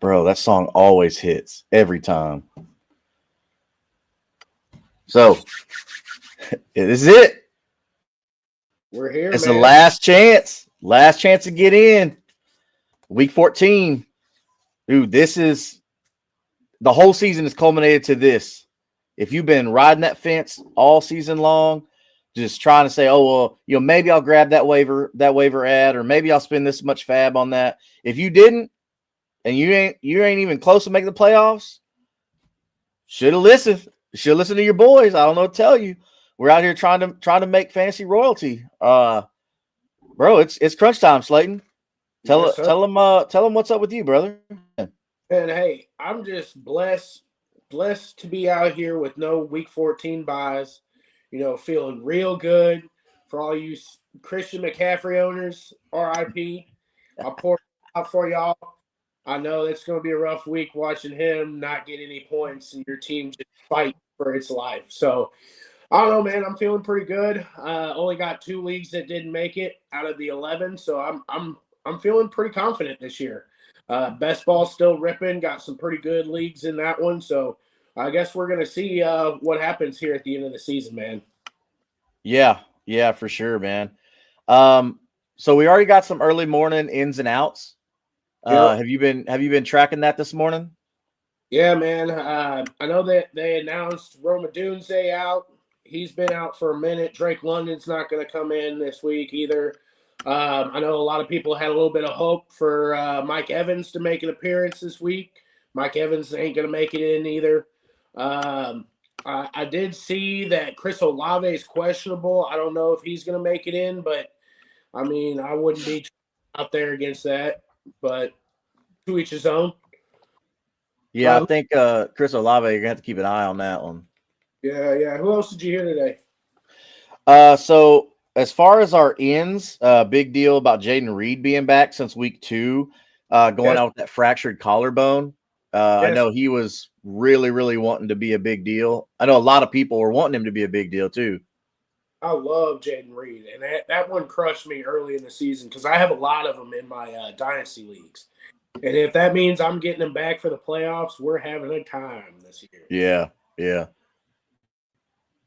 Bro, that song always hits every time. So, this is it. We're here, It's man. the last chance. Last chance to get in. Week 14. Dude, this is the whole season is culminated to this. If you've been riding that fence all season long, just trying to say, oh, well, maybe I'll grab that waiver ad, or maybe I'll spend this much fab on that. If you didn't, and you ain't even close to making the playoffs, should have listened. Should have listened to your boys. I don't know what to tell you. We're out here trying to make fantasy royalty. Bro, it's crunch time, Slayton. Tell them what's up with you, brother. And hey, I'm just blessed to be out here with no week 14 buys. Feeling real good for all you Christian McCaffrey owners. RIP. I'll pour out for y'all. I know it's going to be a rough week watching him not get any points and your team just fight for its life. So, I don't know, man. I'm feeling pretty good. Only got 2 leagues that didn't make it out of the 11, so I'm feeling pretty confident this year. Best ball still ripping. Got some pretty good leagues in that one, so I guess we're going to see what happens here at the end of the season, man. Yeah, for sure, man. So we already got some early morning ins and outs. Yep. Have you been tracking that this morning? Yeah, man. I know that they announced Roma Dunze out. He's been out for a minute. Drake London's not going to come in this week either. I know a lot of people had a little bit of hope for Mike Evans to make an appearance this week. Mike Evans ain't going to make it in either. I did see that Chris Olave is questionable. I don't know if he's going to make it in, but, I mean, I wouldn't be out there against that. But to each his own. Yeah, I think Chris Olave, you're going to have to keep an eye on that one. Yeah. Who else did you hear today? So as far as our ends, big deal about Jaden Reed being back since week 2, going out with that fractured collarbone. I know he was really, really wanting to be a big deal. I know a lot of people were wanting him to be a big deal too. I love Jaden Reed, and that one crushed me early in the season because I have a lot of them in my dynasty leagues. And if that means I'm getting them back for the playoffs, we're having a time this year. Yeah.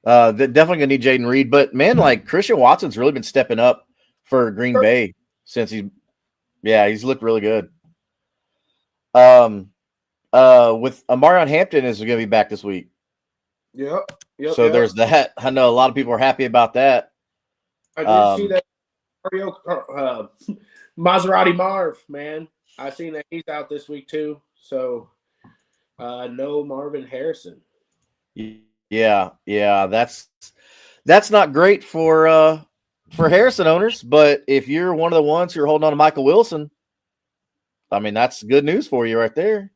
Definitely going to need Jaden Reed. But, man, like Christian Watson's really been stepping up for Green Bay since he's looked really good. With Amarion Hampton is going to be back this week. Yep. So there's that. I know a lot of people are happy about that. I did see that Maserati Marv, man. I seen that he's out this week too. So no Marvin Harrison. Yeah. That's not great for Harrison owners, but if you're one of the ones who are holding on to Michael Wilson, I mean that's good news for you right there.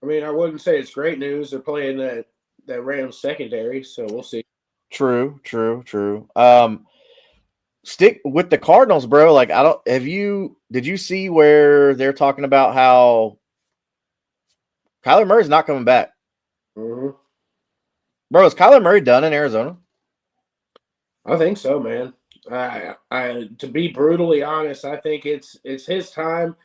I mean, I wouldn't say it's great news. They're playing that Rams secondary, so we'll see. True. Stick with the Cardinals, bro. Like, did you see where they're talking about how Kyler Murray's not coming back? Mm-hmm. Bro, is Kyler Murray done in Arizona? I think so, man. To be brutally honest, I think it's his time.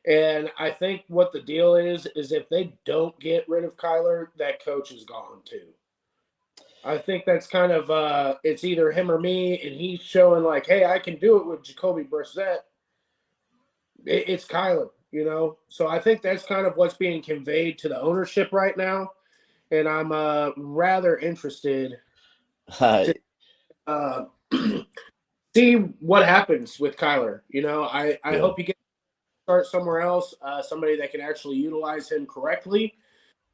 And I think what the deal is if they don't get rid of Kyler, that coach is gone too. I think that's kind of it's either him or me, and he's showing like, hey, I can do it with Jacoby Brissett. It's Kyler, So I think that's kind of what's being conveyed to the ownership right now, and I'm rather interested to see what happens with Kyler. I Yeah. hope he gets to start somewhere else, somebody that can actually utilize him correctly.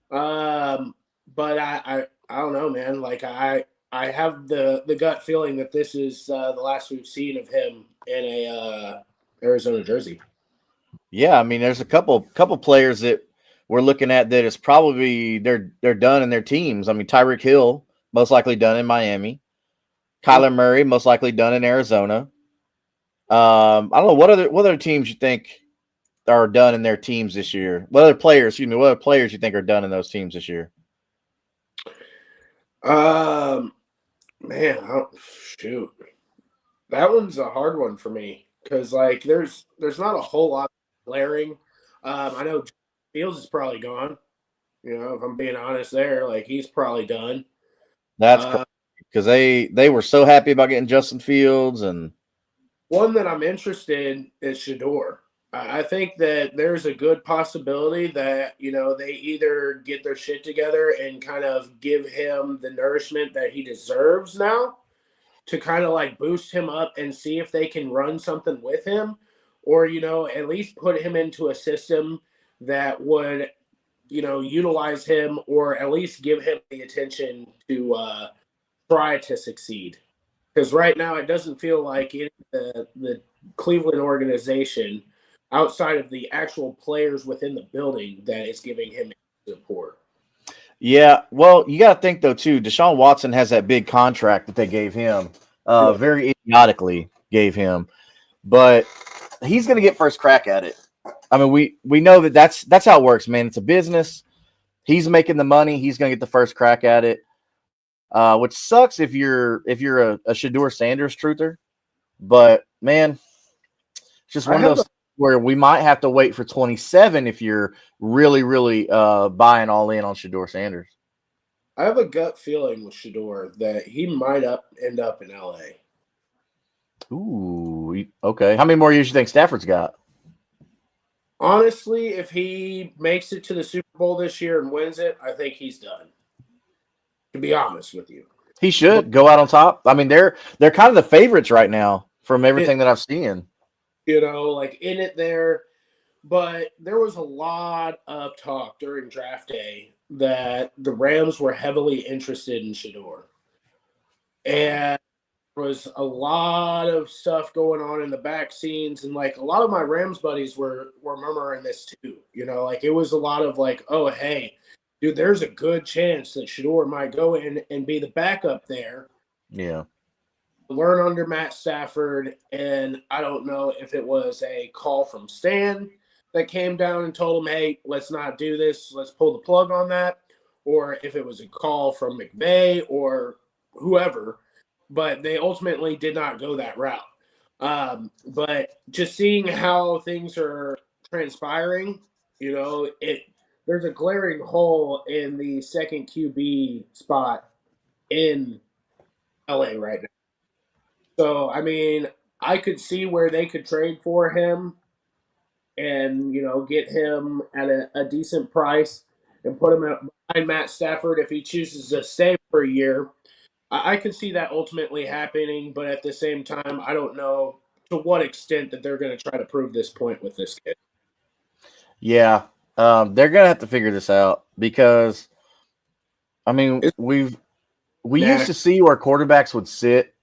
But I don't know, man. Like I have the gut feeling that this is the last we've seen of him in a Arizona jersey. Yeah, I mean, there's a couple players that we're looking at that is probably they're done in their teams. I mean, Tyreek Hill most likely done in Miami. Kyler Murray most likely done in Arizona. I don't know what other teams you think are done in their teams this year. What other players you think are done in those teams this year? Man, shoot, that one's a hard one for me because like there's not a whole lot glaring. I know Fields is probably gone. If I'm being honest, there, like he's probably done. That's crazy because they were so happy about getting Justin Fields and one that I'm interested in is Shador. I think that there's a good possibility that they either get their shit together and kind of give him the nourishment that he deserves now to kind of like boost him up and see if they can run something with him, or at least put him into a system that would utilize him or at least give him the attention to try to succeed. Because right now it doesn't feel like the Cleveland organization, outside of the actual players within the building, that is giving him support. yeah. Well, you got to think though too. Deshaun Watson has that big contract that they gave him, very idiotically gave him, but he's going to get first crack at it. I mean, we know that's how it works, man. It's a business. He's making the money. He's going to get the first crack at it. Which sucks if you're a Shador Sanders truther, but man, it's just one of those where we might have to wait for 27 if you're really buying all in on Shador Sanders. I have a gut feeling with Shador that he might end up in LA. Ooh, okay. How many more years do you think Stafford's got? Honestly, if he makes it to the Super Bowl this year and wins it, I think he's done. To be honest with you, He should go out on top. I mean, they're kind of the favorites right now from everything that I've seen. Like in it there. But there was a lot of talk during draft day that the Rams were heavily interested in Shador. And there was a lot of stuff going on in the back scenes. And like a lot of my Rams buddies were murmuring this too. Like it was a lot of like, oh, hey, dude, there's a good chance that Shador might go in and be the backup there. Yeah. Learn under Matt Stafford. And I don't know if it was a call from Stan that came down and told him, hey, let's not do this. Let's pull the plug on that. Or if it was a call from McVay or whoever. But they ultimately did not go that route. But just seeing how things are transpiring, there's a glaring hole in the second QB spot in LA right now. So, I mean, I could see where they could trade for him and, get him at a decent price and put him behind Matt Stafford if he chooses to stay for a year. I could see that ultimately happening, but at the same time, I don't know to what extent that they're going to try to prove this point with this kid. Yeah, they're gonna have to figure this out because, I mean, we used to see where quarterbacks would sit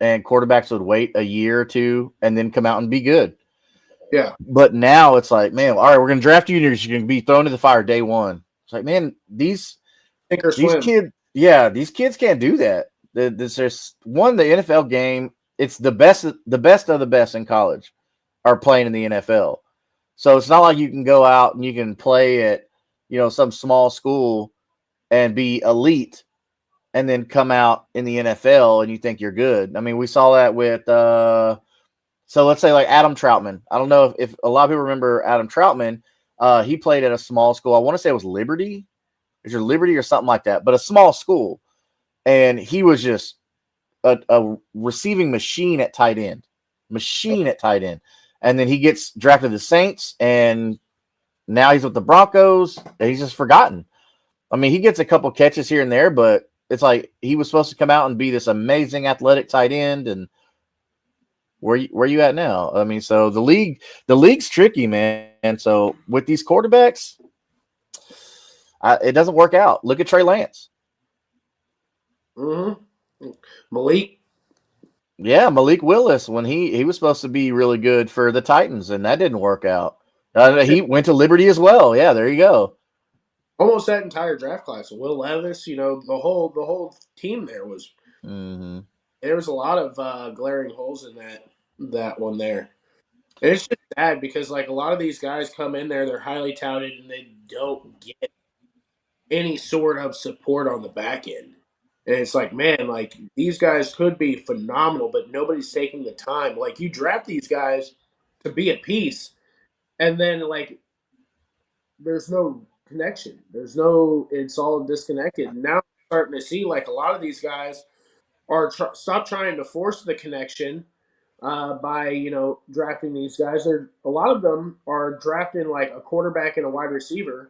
and quarterbacks would wait a year or two and then come out and be good. Yeah, but now it's like, man, all right, we're gonna draft you, and you're gonna be thrown to the fire day one. It's like, man, these kids, these kids can't do that. There's the NFL game. It's the best of the best in college are playing in the NFL. So it's not like you can go out and you can play at, some small school and be elite and then come out in the NFL and you think you're good. I mean, we saw that with so let's say like Adam Troutman. I don't know if a lot of people remember Adam Troutman. He played at a small school. I want to say it was Liberty. Is your Liberty or something like that? But a small school. And he was just a receiving machine at tight end. And then he gets drafted to the Saints, and now he's with the Broncos, and he's just forgotten. I mean, he gets a couple catches here and there, but it's like he was supposed to come out and be this amazing athletic tight end, and where you at now? I mean, so the league's tricky, man. So with these quarterbacks, it doesn't work out. Look at Trey Lance. Mm-hmm. Malik. Yeah, Malik Willis when he was supposed to be really good for the Titans, and that didn't work out. He went to Liberty as well. Yeah, there you go. Almost that entire draft class. Will Levis, the whole team Hmm. there was a lot of glaring holes in that one there. And it's just sad because like a lot of these guys come in there, they're highly touted, and they don't get any sort of support on the back end. And it's like, man, like these guys could be phenomenal, but nobody's taking the time. Like you draft these guys to be a piece, and then like there's no connection. There's no. It's all disconnected. Now I'm starting to see like a lot of these guys are stop trying to force the connection by drafting these guys. They're a lot of them are drafting like a quarterback and a wide receiver,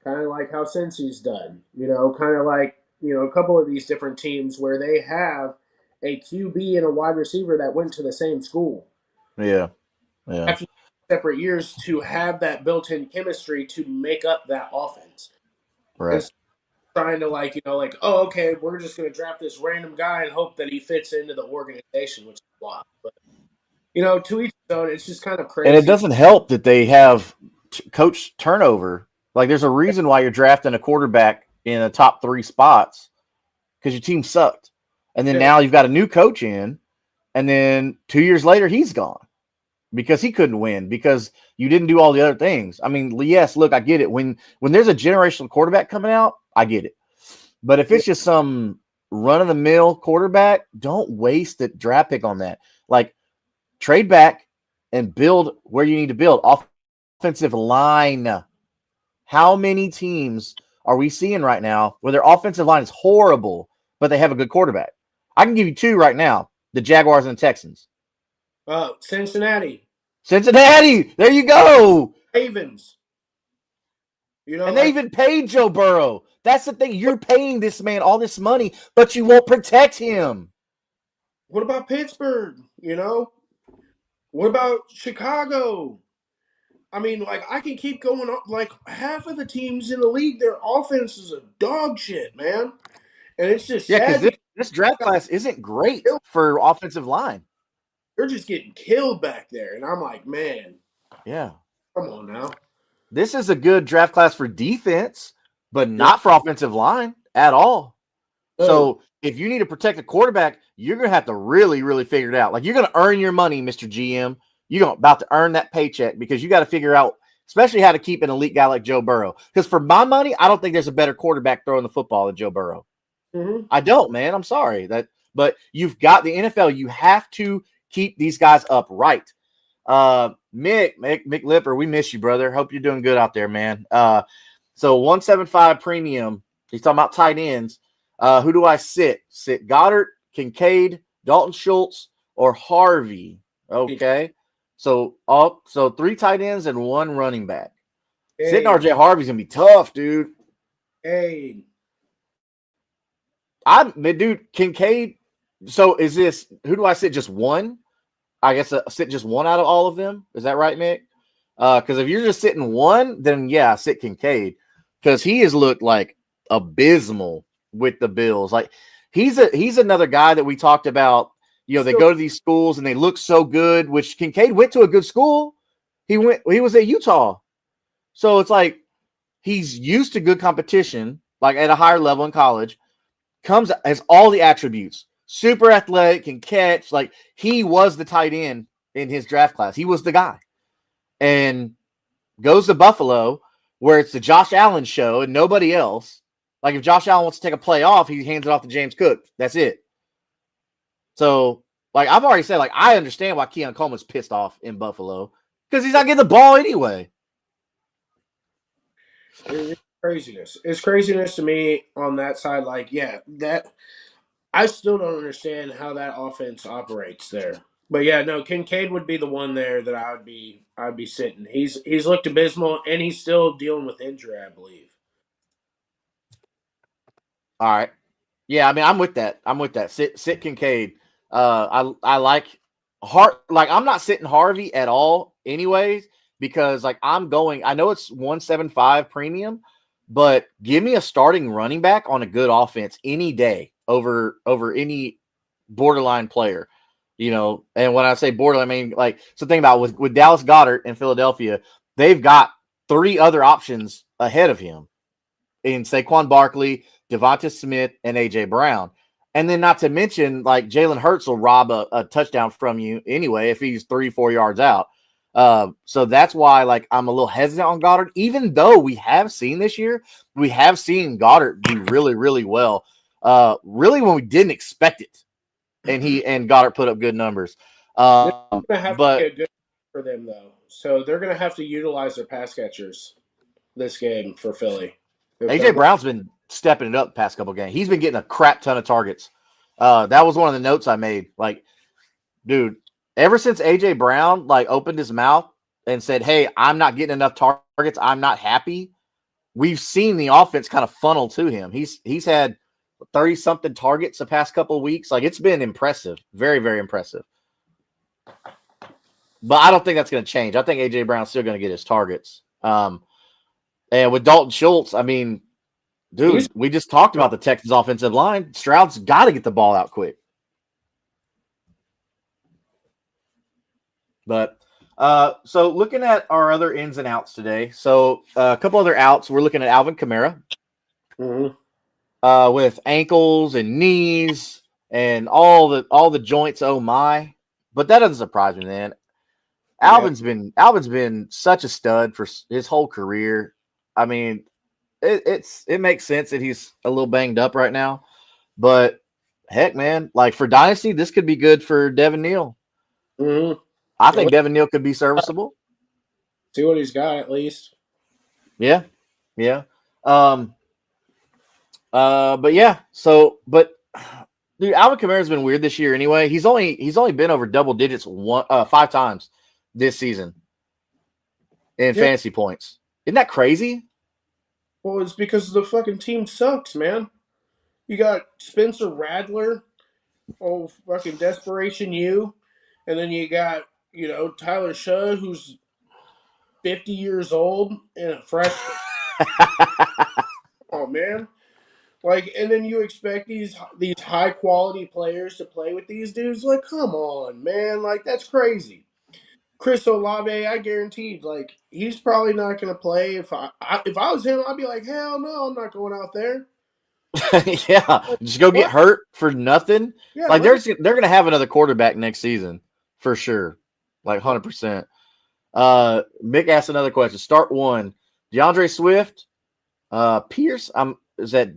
kind of like how Cincy's done. Kind of like a couple of these different teams where they have a QB and a wide receiver that went to the same school Yeah, yeah, after separate years to have that built-in chemistry to make up that offense. right. And trying to like oh okay, we're just going to draft this random guy and hope that he fits into the organization, which is wild. But to each his own. It's just kind of And it crazy. doesn't help that they have coach turnover. Like, there's a reason why you're drafting a quarterback in the top 3 spots because your team sucked, and then Yeah. now you've got a new coach in, and then 2 years later he's gone because he couldn't win because you didn't do all the other things. I mean, yes, look, I get it. When there's a generational quarterback coming out, I get it. But if Yeah. it's just some run of the mill quarterback, don't waste the draft pick on that. Like, trade back and build where you need to build. Offensive line. How many teams are we seeing right now where their offensive line is horrible, but they have a good quarterback? I can give you 2 right now: the Jaguars and the Texans. Cincinnati Cincinnati, there you go. Ravens. And they Like even paid Joe Burrow. That's the thing. You're paying this man all this money, but you won't protect him. what about Pittsburgh? What about Chicago? I mean, like I can keep going on. Like half of the teams in the league, their offense is a dog shit, man. And it's just Yeah, because sad because this draft class isn't great for offensive line. they're just getting killed back there. And I'm like, man, Yeah. come on now. This is a good draft class for defense, but Yeah. not for offensive line at all. No. So if you need to protect a quarterback, you're going to have to really, really figure it out. Like, you're going to earn your money, Mr. GM. You're about to earn that paycheck because you got to figure out, especially how to keep an elite guy like Joe Burrow. Because for my money, I don't think there's a better quarterback throwing the football than Joe Burrow. Mm-hmm. I don't, man. I'm sorry. But you've got the NFL. You have to keep these guys upright. Mick Lipper, we miss you, brother. Hope you're doing good out there, man. So 175 premium. He's talking about tight ends. Who do I sit? Sit Goddard, Kincaid, Dalton Schultz, or Harvey? Okay. So 3 tight ends and 1 running back. Sitting Hey, RJ Harvey's gonna be tough, dude. hey, Dude, Kincaid. So is this who do I sit? Just one? I guess sit just one out of all of them. Is that right, Mick? Because if you're just sitting one, then yeah, sit Kincaid because he has looked like abysmal with the Bills. Like, he's another guy that we talked about. They still, go to these schools and they look so good. Which Kincaid went to a good school. He was at Utah, so it's like he's used to good competition, like at a higher level in college. Has all the attributes. Super athletic, can catch. Like, he was the tight end in his draft class. He was the guy. And goes to Buffalo, where it's the Josh Allen show and nobody else. Like, if Josh Allen wants to take a play off, he hands it off to James Cook. That's it. So, like, I've already said, like, I understand why Keon Coleman's pissed off in Buffalo because he's not getting the ball anyway. it's craziness. It's craziness to me on that side. Like, yeah, that I still don't understand how that offense operates there. But yeah, no, Kincaid would be the one there that I'd be sitting. He's looked abysmal and he's still dealing with injury, I believe. All right. Yeah, I mean, I'm with that. Sit Kincaid. I like. I'm not sitting Harvey at all, anyways, because like I'm going. I know it's 175 premium, but give me a starting running back on a good offense any day over any borderline player. And when I say borderline, I mean like so. Think about with Dallas Goedert in Philadelphia, they've got three other options ahead of him in Saquon Barkley, Devonta Smith, and AJ Brown. And then not to mention, like Jalen Hurts will rob a touchdown from you anyway if he's 3-4 yards out. So that's why like I'm a little hesitant on Goddard, even though we have seen this year, we have seen Goddard do really, really well. Really when we didn't expect it. And Goddard put up good numbers. This is going to have to be But a good for them, though. So they're going to have to utilize their pass catchers this game for Philly. If they're AJ Brown's been stepping it up the past couple games. He's been getting a crap ton of targets. That was one of the notes I made. Like, dude, ever since AJ Brown like opened his mouth and said, "Hey, I'm not getting enough targets. I'm not happy," we've seen the offense kind of funnel to him. He's had 30 something targets the past couple of weeks. Like it's been impressive, very, very impressive. But I don't think that's going to change. I think AJ Brown's still going to get his targets. And with Dalton Schultz, I mean, dude, we just talked about the Texans offensive line. Stroud's got to get the ball out quick. But so looking at our other ins and outs today. So a couple other outs. We're looking at Alvin Kamara with ankles and knees and all the joints. Oh my! But that doesn't surprise me, man. Alvin's been such a stud for his whole career. I mean, it makes sense that he's a little banged up right now, but heck, man, like for Dynasty, this could be good for Devin Neal. I think Devin Neal could be serviceable. See what he's got at least. Yeah. But yeah. So, but dude, Alvin Kamara's been weird this year. Anyway, he's only been over double digits 5 times this season in fantasy points. Isn't that crazy? Well, it's because the fucking team sucks, man. You got Spencer Rattler, fucking Desperation U, and then you got, Tyler Shaw, who's 50 years old and a freshman. Oh, man. Like, and then you expect these high quality players to play with these dudes? Like, come on, man. Like, that's crazy. Chris Olave, I guaranteed, like, he's probably not going to play. If I was him, I'd be like, hell no, I'm not going out there. Yeah, like, just go get hurt for nothing. Yeah, like they're going to have another quarterback next season for sure, like 100%. Mick asked another question. Start one: DeAndre Swift, Pierce. Is that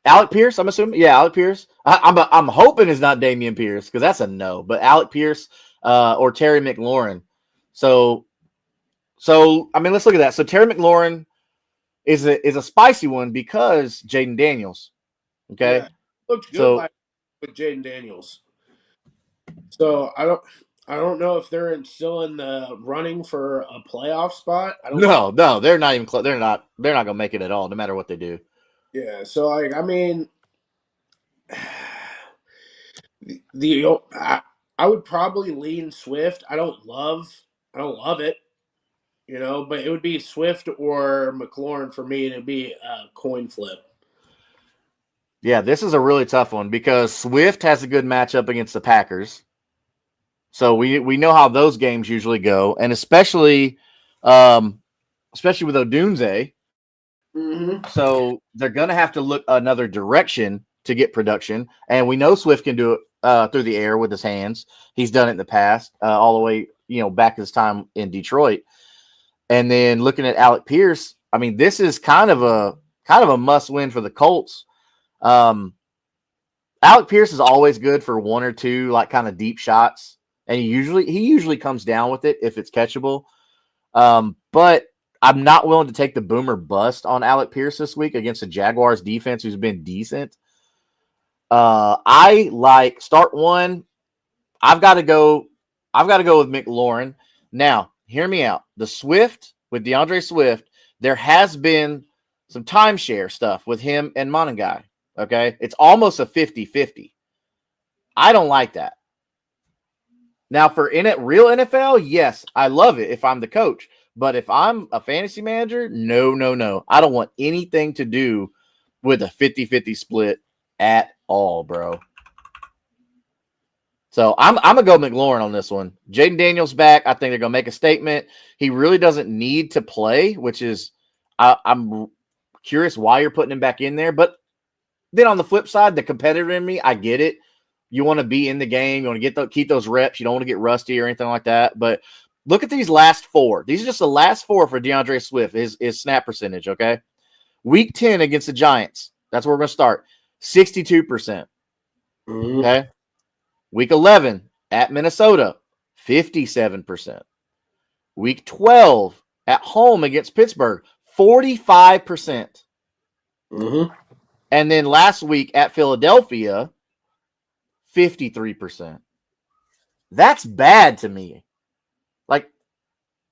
Alec Pierce? I'm assuming. Yeah, Alec Pierce. I'm hoping it's not Damian Pierce because that's a no. But Alec Pierce, or Terry McLaurin. So I mean, let's look at that. So Terry McLaurin is a spicy one because Jaden Daniels. Okay. Yeah, looked good with Jaden Daniels. So I don't know if they're still in the running for a playoff spot. No, they're not even close. They're not gonna make it at all, no matter what they do. Yeah. So like, I mean, I would probably lean Swift. I don't love it. But it would be Swift or McLaurin for me, and it'd be a coin flip. Yeah, this is a really tough one because Swift has a good matchup against the Packers. So we know how those games usually go, and especially with Odunze. Mm-hmm. So they're going to have to look another direction to get production, and we know Swift can do it through the air with his hands. He's done it in the past, all the way back his time in Detroit. And then looking at Alec Pierce, I mean, this is kind of a must win for the Colts. Alec Pierce is always good for one or two like kind of deep shots, and he usually comes down with it if it's catchable. But I'm not willing to take the boomer bust on Alec Pierce this week against the Jaguars defense, who's been decent. I like start one. I've got to go with McLaurin. Now, hear me out. The Swift with DeAndre Swift, there has been some timeshare stuff with him and Monangai. Okay. It's almost a 50-50. I don't like that. Now, for real NFL, yes, I love it if I'm the coach. But if I'm a fantasy manager, no, no, no. I don't want anything to do with a 50-50 split at all, bro. So I'm gonna go McLaurin on this one. Jaden Daniels back. I think they're gonna make a statement. He really doesn't need to play, which is I'm curious why you're putting him back in there. But then on the flip side, the competitor in me, I get it. You want to be in the game. You want to keep those reps. You don't want to get rusty or anything like that. But look at these last four. These are just the last four for DeAndre Swift. His snap percentage. Okay, Week 10 against the Giants. That's where we're gonna start. 62%. Mm-hmm. Okay. Week 11 at Minnesota, 57%. Week 12 at home against Pittsburgh, 45%. Mm-hmm. And then last week at Philadelphia, 53%. That's bad to me. Like,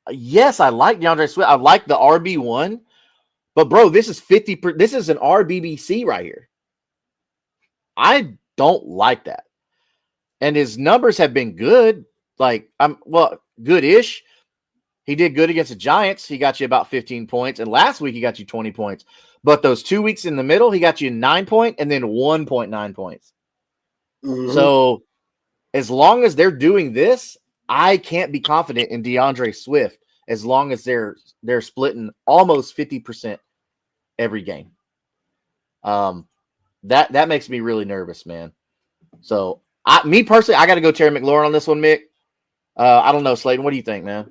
yes, I like DeAndre Swift. I like the RB1. But, bro, this is 50%. This is an RBBC right here. I don't like that. And his numbers have been good. Like, good-ish. He did good against the Giants. He got you about 15 points. And last week, he got you 20 points. But those 2 weeks in the middle, he got you 9 points and then 1.9 points. Mm-hmm. So as long as they're doing this, I can't be confident in DeAndre Swift as long as they're splitting almost 50% every game. That makes me really nervous, man. So me personally, I got to go Terry McLaurin on this one, Mick. I don't know, Slayton. What do you think, man?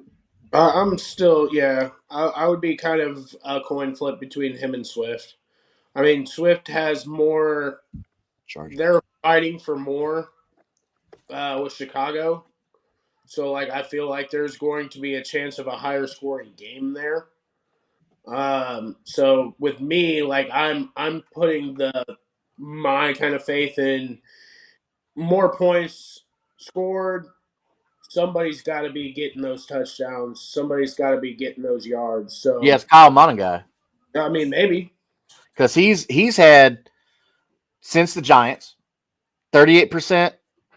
I'm still, yeah. I would be kind of a coin flip between him and Swift. I mean, Swift has more. They're fighting for more with Chicago. So, like, I feel like there's going to be a chance of a higher scoring game there. So with me, like, I'm putting my kind of faith in more points scored. Somebody's got to be getting those touchdowns. Somebody's got to be getting those yards. So, Yes, Kyle Monaghan. I mean, maybe. Because he's had, since the Giants, 38%,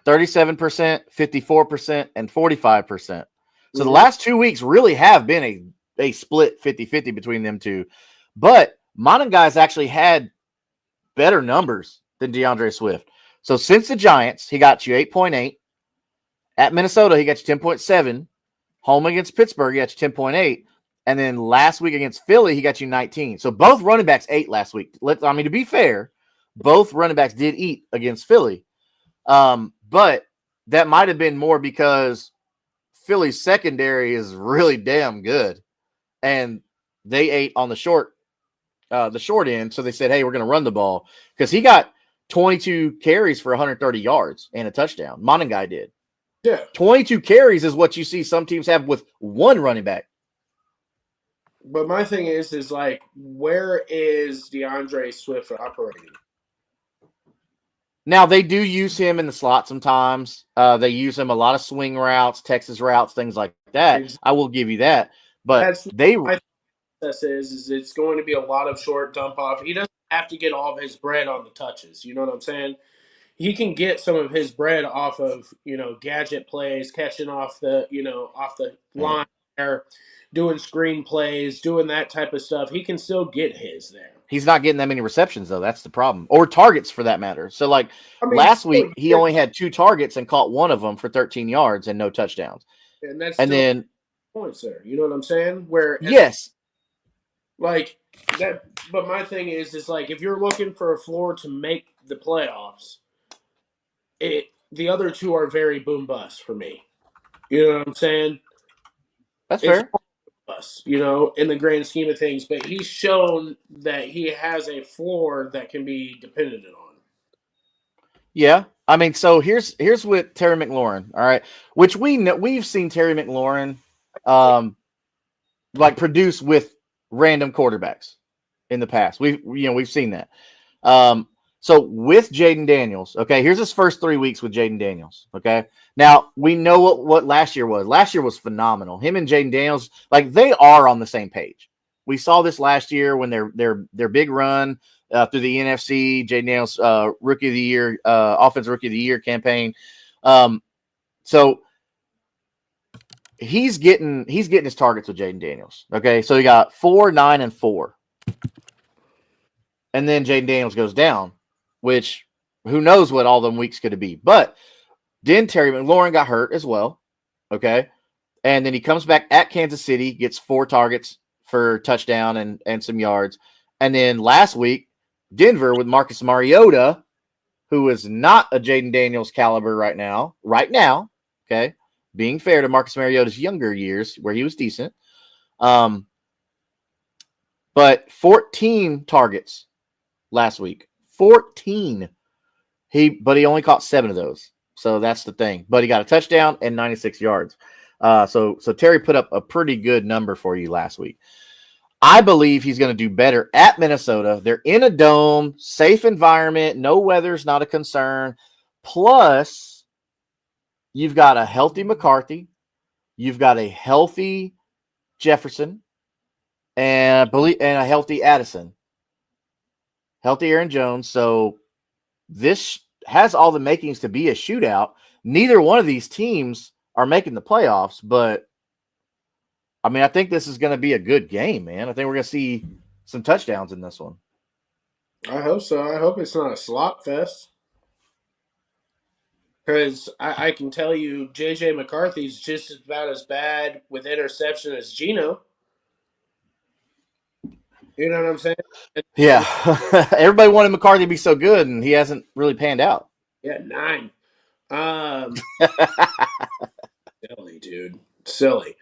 37%, 54%, and 45%. So the last 2 weeks really have been a split 50-50 between them two. But Monaghan's actually had better numbers than DeAndre Swift. So since the Giants, he got you 8.8. At Minnesota, he got you 10.7. Home against Pittsburgh, he got you 10.8. And then last week against Philly, he got you 19. So both running backs ate last week. To be fair, both running backs did eat against Philly. But that might have been more because Philly's secondary is really damn good. And they ate on the short end. So they said, hey, we're going to run the ball. Because he got 22 carries for 130 yards and a touchdown. Monaghan did. Yeah. 22 carries is what you see some teams have with one running back. But my thing is like, where is DeAndre Swift operating? Now, they do use him in the slot sometimes. They use him a lot of swing routes, Texas routes, things like that. Exactly. I will give you that. But my process is it's going to be a lot of short dump off. He doesn't have to get all of his bread on the touches. You know what I'm saying? He can get some of his bread off of, gadget plays, catching off the line there, doing screen plays, doing that type of stuff. He can still get his there. He's not getting that many receptions, though. That's the problem. Or targets, for that matter. So, last week, he only had 2 targets and caught one of them for 13 yards and no touchdowns. And then points there. You know what I'm saying? Yes. Like that. But my thing is like, if you're looking for a floor to make the playoffs, the other two are very boom bust for me. You know what I'm saying? That's fair. Us, in the grand scheme of things, but he's shown that he has a floor that can be depended on. Yeah. I mean, so here's with Terry McLaurin, all right, which we've seen Terry McLaurin produce with random quarterbacks in the past. We've seen that. So with Jaden Daniels, okay, here's his first 3 weeks with Jaden Daniels, okay? Now, we know what last year was. Last year was phenomenal. Him and Jaden Daniels, they are on the same page. We saw this last year when their big run through the NFC, Jaden Daniels Rookie of the Year, Offensive Rookie of the Year campaign. So he's getting his targets with Jaden Daniels. Okay, so he got 4, 9, and 4, and then Jaden Daniels goes down, which who knows what all them weeks could be. But then Terry McLaurin got hurt as well. Okay, and then he comes back at Kansas City, gets 4 targets for touchdown and some yards, and then last week Denver with Marcus Mariota, who is not a Jaden Daniels caliber right now. Okay, being fair to Marcus Mariota's younger years where he was decent. But 14 targets last week. 14. But he only caught 7 of those. So that's the thing. But he got a touchdown and 96 yards. So Terry put up a pretty good number for you last week. I believe he's going to do better at Minnesota. They're in a dome, safe environment. No weather's not a concern. Plus, you've got a healthy McCarthy. You've got a healthy Jefferson and a healthy Addison. Healthy Aaron Jones. So this has all the makings to be a shootout. Neither one of these teams are making the playoffs, but I mean, I think this is going to be a good game, man. I think we're going to see some touchdowns in this one. I hope so. I hope it's not a slop fest. Because I can tell you, J.J. McCarthy's just about as bad with interception as Geno. You know what I'm saying? Yeah. Everybody wanted McCarthy to be so good, and he hasn't really panned out. Yeah, 9. Silly, dude. Silly.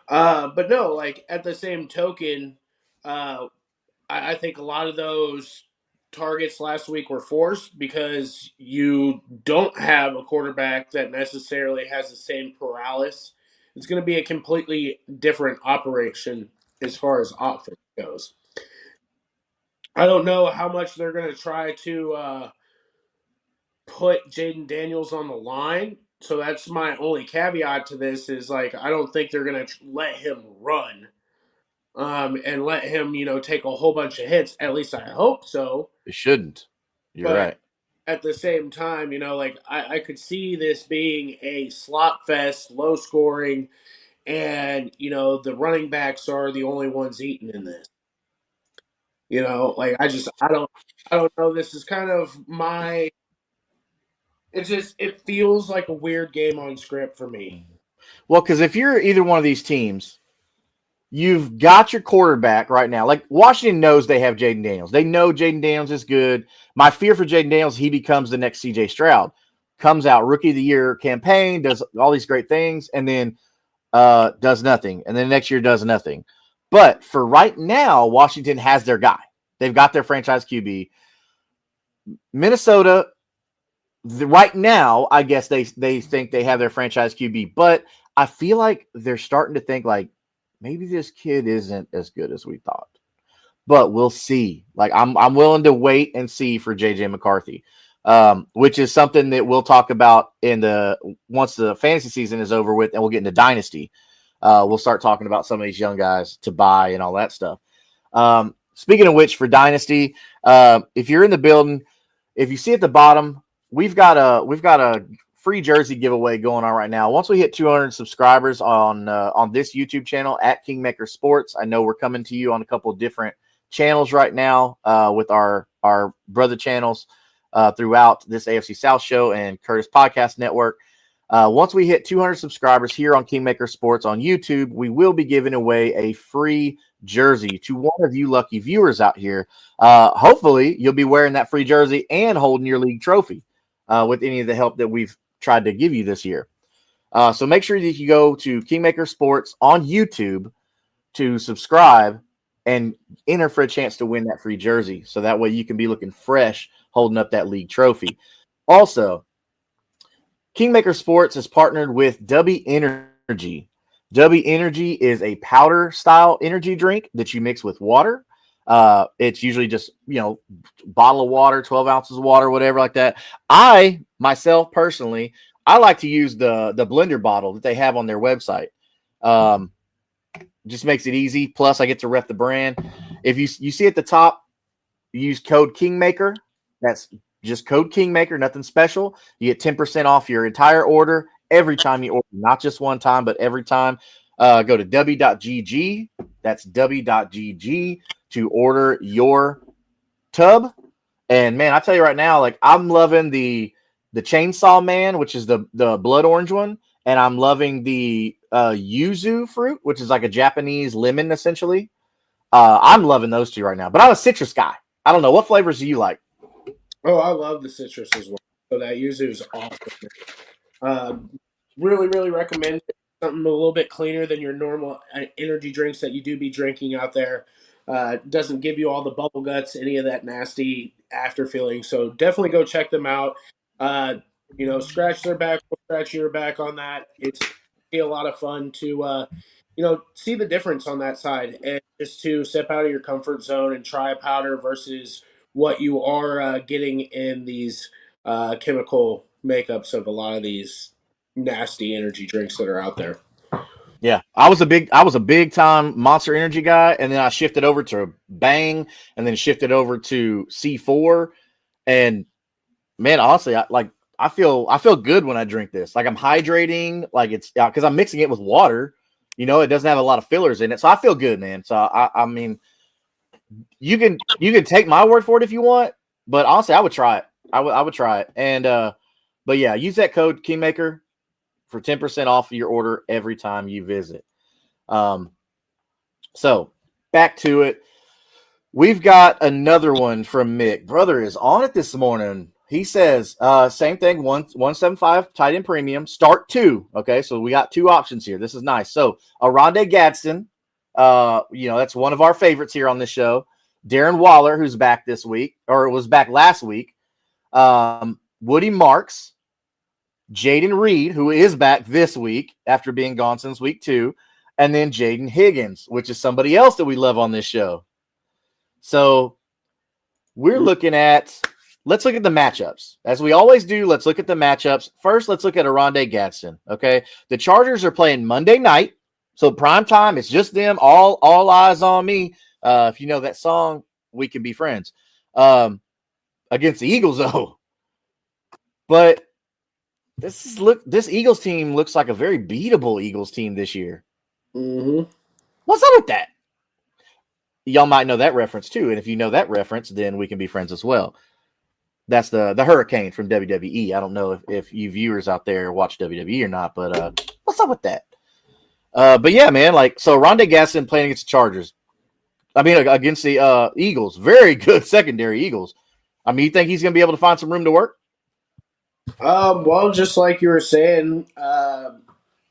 But no, like at the same token, I think a lot of those targets last week were forced because you don't have a quarterback that necessarily has the same paralysis. It's going to be a completely different operation as far as offense goes. I don't know how much they're going to try to put Jaden Daniels on the line. So that's my only caveat to this is like I don't think they're going to let him run and let him, take a whole bunch of hits. At least I hope so. It shouldn't. You're But right. at the same time, like I could see this being a slot fest, low scoring, and the running backs are the only ones eating in this. Like I don't know. This is kind of my. It feels like a weird game on script for me. Well, because if you're either one of these teams, you've got your quarterback right now. Like Washington knows they have Jaden Daniels. They know Jaden Daniels is good. My fear for Jaden Daniels, he becomes the next CJ Stroud. Comes out rookie of the year campaign, does all these great things, and then does nothing. And then next year does nothing. But for right now, Washington has their guy. They've got their franchise QB. Minnesota, right now, I guess they think they have their franchise QB. But I feel like they're starting to think like, maybe this kid isn't as good as we thought, but we'll see. Like I'm willing to wait and see for JJ McCarthy, which is something that we'll talk about once the fantasy season is over with, and we'll get into Dynasty. We'll start talking about some of these young guys to buy and all that stuff. Speaking of which, for Dynasty, if you're in the building, if you see at the bottom, we've got a free jersey giveaway going on right now. Once we hit 200 subscribers on this YouTube channel at Kingmaker Sports, I know we're coming to you on a couple of different channels right now with our brother channels throughout this AFC South show and Curtis Podcast Network. Once we hit 200 subscribers here on Kingmaker Sports on YouTube, we will be giving away a free jersey to one of you lucky viewers out here. Hopefully, you'll be wearing that free jersey and holding your league trophy with any of the help that we've tried to give you this year. So make sure that you go to Kingmaker Sports on YouTube to subscribe and enter for a chance to win that free jersey. So that way you can be looking fresh holding up that league trophy. Also, Kingmaker Sports is partnered with W Energy. W Energy is a powder style energy drink that you mix with water. It's usually just, bottle of water, 12 ounces of water, whatever like that. I, myself, personally, I like to use the blender bottle that they have on their website. Just makes it easy. Plus, I get to rep the brand. If you see at the top, use code Kingmaker. That's just code Kingmaker, nothing special. You get 10% off your entire order every time you order, not just one time, but every time. Go to w.gg. That's w.gg to order your tub. And man, I tell you right now, like I'm loving the Chainsaw Man, which is the blood orange one, and I'm loving the yuzu fruit, which is like a Japanese lemon essentially. I'm loving those two right now. But I'm a citrus guy. I don't know, what flavors do you like? Oh, I love the citrus as well. So that yuzu is awesome. Uh, really, really recommend it. Something a little bit cleaner than your normal energy drinks that you do be drinking out there. Doesn't give you all the bubble guts, any of that nasty after feeling. So definitely go check them out. Uh, scratch their back, we'll scratch your back on that. It's be a lot of fun to see the difference on that side, and just to step out of your comfort zone and try a powder versus what you are getting in these chemical makeups of a lot of these nasty energy drinks that are out there. Yeah, I was a big time Monster Energy guy, and then I shifted over to Bang, and then shifted over to C4. And man, honestly, I feel good when I drink this. Like I'm hydrating, like it's because I'm mixing it with water. It doesn't have a lot of fillers in it, so I feel good, man. So I mean, you can take my word for it if you want, but honestly, I would try it. I would try it, and but yeah, use that code Kingmaker for 10% off your order every time you visit. So back to it. We've got another one from Mick. Brother is on it this morning. He says, same thing, 175 tight end premium, start 2. Okay, so we got 2 options here. This is nice. So Aronde Gadsden, that's one of our favorites here on this show. Darren Waller, who's back this week, or was back last week. Woody Marks, Jaden Reed, who is back this week after being gone since week 2, and then Jaden Higgins, which is somebody else that we love on this show. So we're looking at, let's look at the matchups. As we always do, let's look at the matchups. First, let's look at Aronde Gadsden, okay? The Chargers are playing Monday night, so prime time. It's just them, all eyes on me. If you know that song, We Can Be Friends. Against the Eagles, though. But this Eagles team looks like a very beatable Eagles team this year. Mm-hmm. What's up with that? Y'all might know that reference too, and if you know that reference, then we can be friends as well. That's the Hurricane from WWE. I don't know if you viewers out there watch WWE or not, but what's up with that? But yeah, man, so Rondé Gaston playing against the Chargers. I mean, against the Eagles. Very good secondary Eagles. I mean, you think he's going to be able to find some room to work? Well, just like you were saying,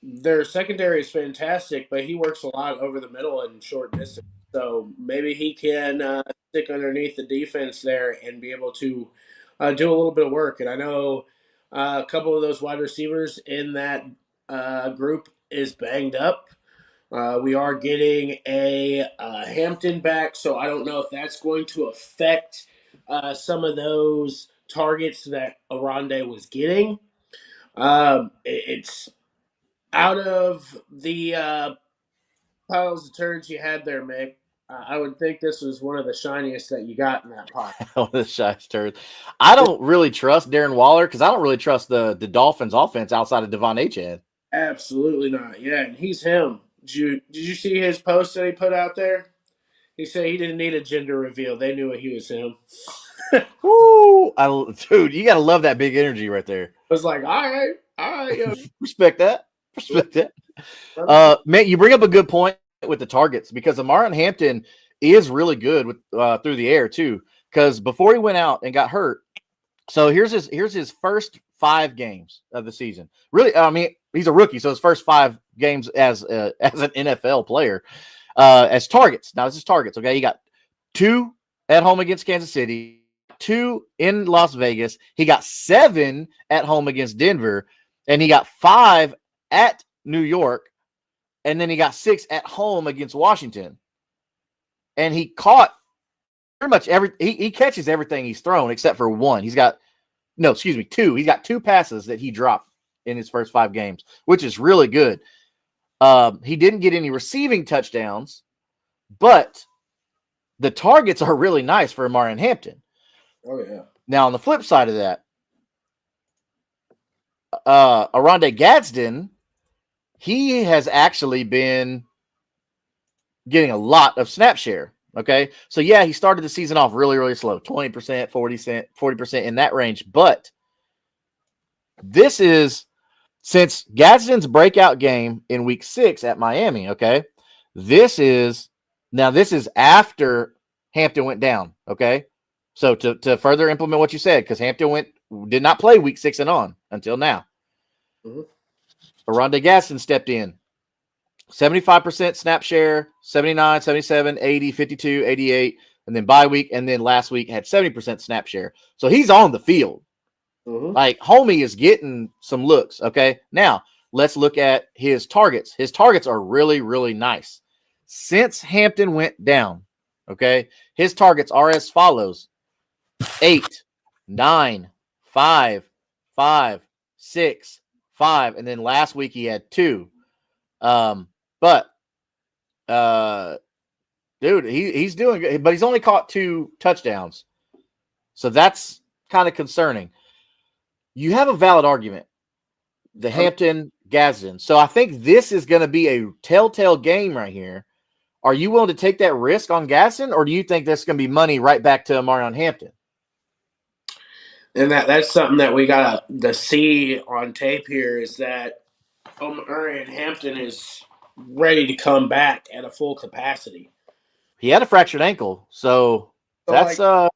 their secondary is fantastic, but he works a lot over the middle and short distance. So maybe he can stick underneath the defense there and be able to do a little bit of work. And I know a couple of those wide receivers in that group is banged up. We are getting a Hampton back, so I don't know if that's going to affect some of those targets that Aronde was getting. It's out of the piles of turds you had there, Meg. I would think this was one of the shiniest that you got in that pot. The shy turd. I don't really trust Darren Waller because I don't really trust the Dolphins offense outside of Devon Achane. Absolutely not. Yeah, and he's him. Did you see his post that he put out there? He said he didn't need a gender reveal. They knew he was him. Woo! Dude, you gotta love that big energy right there. I was like, all right, yo. Respect that. Respect that. Man, you bring up a good point with the targets because Amaron Hampton is really good with through the air too. Because before he went out and got hurt, so here's his first 5 games of the season. Really, I mean, he's a rookie, so his first 5 games as an NFL player as targets. Now this is targets. Okay, he got 2 at home against Kansas City, 2 in Las Vegas. He got 7 at home against Denver, and he got 5 at New York, and then he got 6 at home against Washington. And he caught pretty much he catches everything he's thrown except for 1. He's got 2. He's got 2 passes that he dropped in his first 5 games, which is really good. He didn't get any receiving touchdowns, but the targets are really nice for Amaron Hampton. Oh, yeah. Now, on the flip side of that, Aronde Gadsden, he has actually been getting a lot of snap share. Okay. So yeah, he started the season off really, really slow, 20%, 40% in that range. But this is since Gadsden's breakout game in week 6 at Miami. Okay. This is after Hampton went down. Okay. So to further implement what you said, because Hampton did not play week 6 and on until now. Mm-hmm. Aronde Gadsden stepped in. 75% snap share, 79, 77, 80, 52, 88, and then bye week, and then last week had 70% snap share. So he's on the field. Mm-hmm. Like, homie is getting some looks, okay? Now, let's look at his targets. His targets are really, really nice. Since Hampton went down, okay, his targets are as follows: 8, 9, 5, 5, 6, 5, and then last week he had 2. But dude, he's doing good, but he's only caught 2 touchdowns. So that's kind of concerning. You have a valid argument, the Hampton Gadsden. So I think this is going to be a telltale game right here. Are you willing to take that risk on Gadsden, or do you think that's going to be money right back to Amarion Hampton? And that's something that we got to see on tape here is that Omarion Hampton is ready to come back at a full capacity. He had a fractured ankle, so that's like,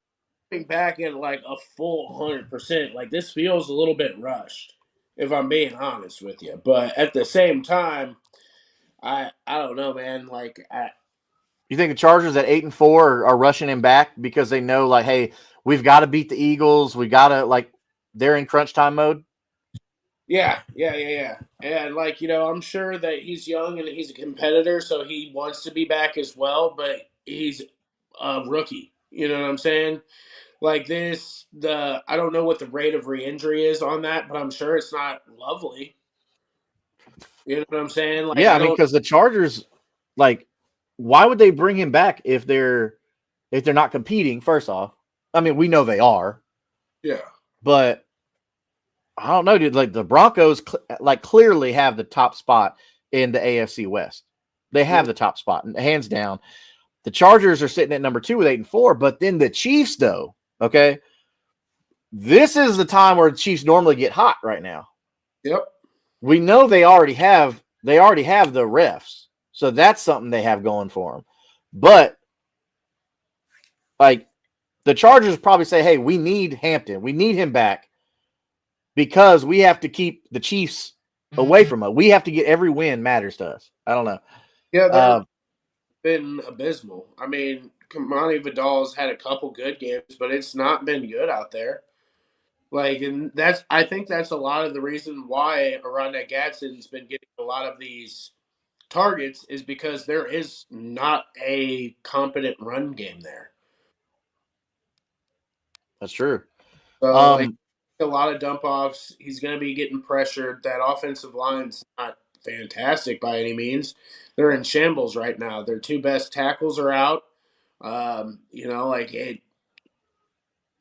coming back at like a full 100%. Like, this feels a little bit rushed, if I'm being honest with you. But at the same time, I don't know, man. Like, you think the Chargers at 8-4 are rushing him back because they know, like, hey, we've got to beat the Eagles. We got to, like, they're in crunch time mode. Yeah. And, like, I'm sure that he's young and he's a competitor, so he wants to be back as well, but he's a rookie. You know what I'm saying? Like I don't know what the rate of re-injury is on that, but I'm sure it's not lovely. You know what I'm saying? Like, yeah, I mean, because the Chargers, like, why would they bring him back if they're not competing? First off, I mean, we know they are. Yeah. But I don't know, dude. Like, the Broncos, clearly have the top spot in the AFC West. They have the top spot, hands down. The Chargers are sitting at number 2 with 8-4, but then the Chiefs, though, okay, this is the time where the Chiefs normally get hot right now. Yep. We know they already have the refs, so that's something they have going for them. But like, the Chargers probably say, hey, we need Hampton. We need him back because we have to keep the Chiefs away from us. We have to get every win matters to us. I don't know. Yeah, they've been abysmal. I mean, Kamani Vidal's had a couple good games, but it's not been good out there. Like, and I think that's a lot of the reason why Aronde Gadsden's been getting a lot of these targets is because there is not a competent run game there. That's true. So, like, a lot of dump offs. He's going to be getting pressured. That offensive line's not fantastic by any means. They're in shambles right now. Their 2 best tackles are out. Like,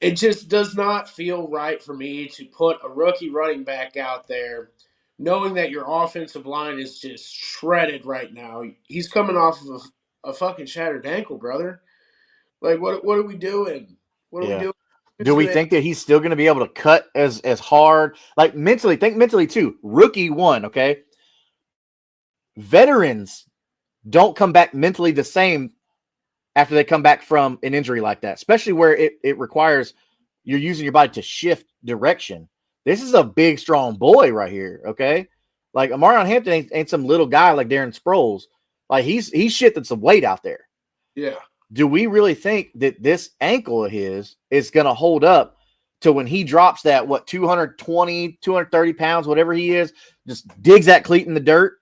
it just does not feel right for me to put a rookie running back out there knowing that your offensive line is just shredded right now. He's coming off of a fucking shattered ankle, brother. Like, what are we doing? What are we doing? Do we think that he's still going to be able to cut as hard? Like, mentally, think mentally too. Rookie 1, okay? Veterans don't come back mentally the same after they come back from an injury like that, especially where it requires you're using your body to shift direction. This is a big, strong boy right here, okay? Like, Amarion Hampton ain't some little guy like Darren Sproles. Like, he's shifting some weight out there. Yeah. Do we really think that this ankle of his is going to hold up to when he drops that, 220, 230 pounds, whatever he is, just digs that cleat in the dirt?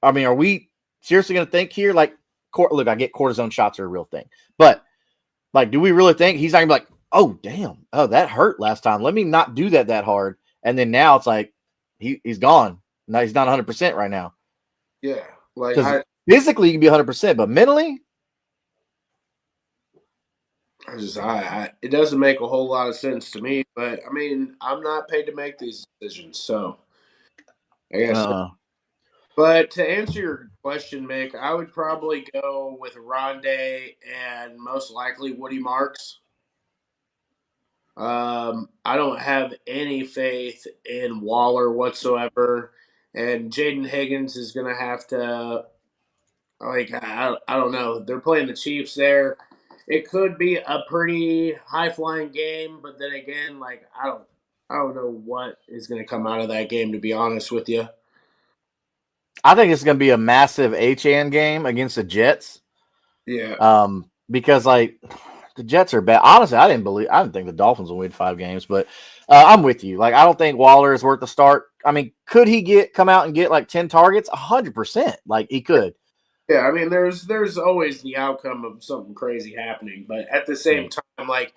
I mean, are we seriously going to think here? Like, look, I get cortisone shots are a real thing. But, like, do we really think he's not going to be like, oh, damn, oh, that hurt last time. Let me not do that hard. And then now it's like he's gone. No, he's not 100% right now. Yeah. Like, physically, you can be 100%, but mentally, it doesn't make a whole lot of sense to me. But I mean, I'm not paid to make these decisions, so I guess. Uh, But to answer your question, Mick, I would probably go with Rondé and most likely Woody Marks. I don't have any faith in Waller whatsoever, and Jaden Higgins is going to have to, like, I don't know. They're playing the Chiefs there. It could be a pretty high flying game, but then again, like, I don't know what is going to come out of that game, to be honest with you. I think it's going to be a massive HN game against the Jets. Yeah. Because like the Jets are bad. Honestly, I didn't think the Dolphins will win 5 games, but I'm with you. Like, I don't think Waller is worth the start. I mean, could he come out and get like 10 targets? 100%. Like, he could. Yeah, I mean, there's always the outcome of something crazy happening, but at the same Right. time, like,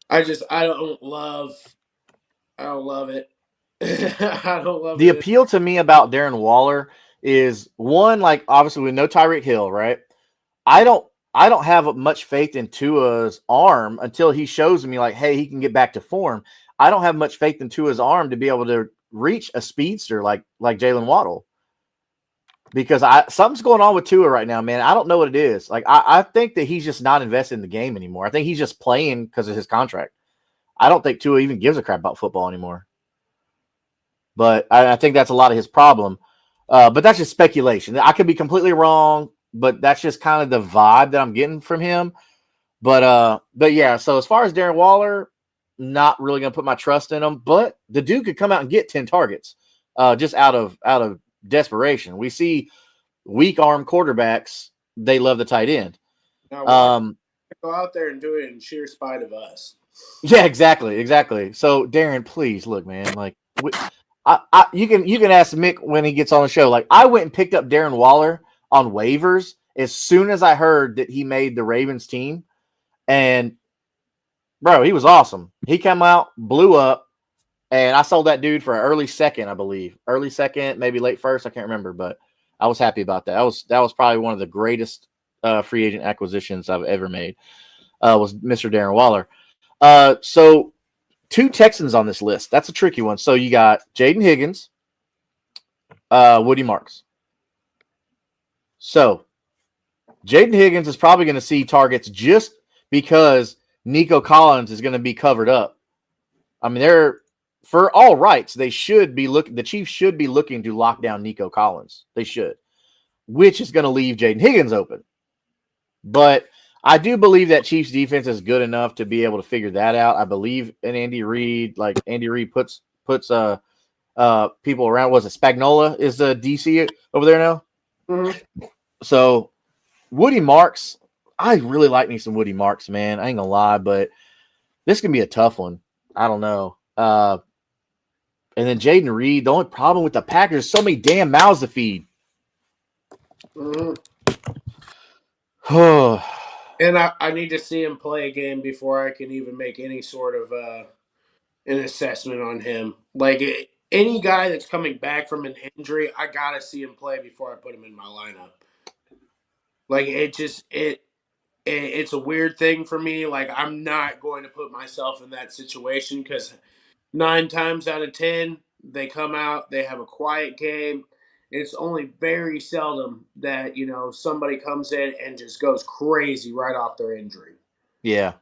I don't love it. I don't love The it. appeal to me about Darren Waller is one, like, obviously with no Tyreek Hill, right? I don't I don't have much faith in Tua's arm until he shows me like, hey, he can get back to form. I don't have much faith in Tua's arm to be able to reach a speedster like Jalen Waddle. Because something's going on with Tua right now, man. I don't know what it is. Like, I think that he's just not invested in the game anymore. I think he's just playing because of his contract. I don't think Tua even gives a crap about football anymore. But I think that's a lot of his problem. But that's just speculation. I could be completely wrong, but that's just kind of the vibe that I'm getting from him. But yeah, so as far as Darren Waller, not really gonna put my trust in him, but the dude could come out and get 10 targets just out of desperation. We see weak arm quarterbacks, they love the tight end. Now watch Um, go out there and do it in sheer spite of us. yeah, exactly. So Darren, please look, man, like you can ask Mick when he gets on the show. Like, I went and picked up Darren Waller on waivers as soon as I heard that he made the Ravens team. And bro, he was awesome. He came out, blew up, and I sold that dude for an early second, I believe. Early second, maybe late first, I can't remember, but I was happy about that. That was probably one of the greatest free agent acquisitions I've ever made. Was Mr. Darren Waller. So 2 Texans on this list. That's a tricky one. So you got Jaden Higgins, Woody Marks. So Jaden Higgins is probably going to see targets just because Nico Collins is going to be covered up. I mean, for all rights, the Chiefs should be looking to lock down Nico Collins. They should, which is going to leave Jaden Higgins open. But I do believe that Chiefs defense is good enough to be able to figure that out. I believe in Andy Reid. Like, Andy Reid puts people around. Was it Spagnola is the DC over there now? Mm-hmm. So Woody Marks, I really like me some Woody Marks, man. I ain't gonna lie, but this can be a tough one. I don't know. And then Jaden Reed, the only problem with the Packers is so many damn mouths to feed. Mm-hmm. Oh, And I need to see him play a game before I can even make any sort of an assessment on him. Like, any guy that's coming back from an injury, I gotta see him play before I put him in my lineup. Like, it's a weird thing for me. Like, I'm not going to put myself in that situation because 9 times out of 10 they come out, they have a quiet game. It's only very seldom that somebody comes in and just goes crazy right off their injury. yeah.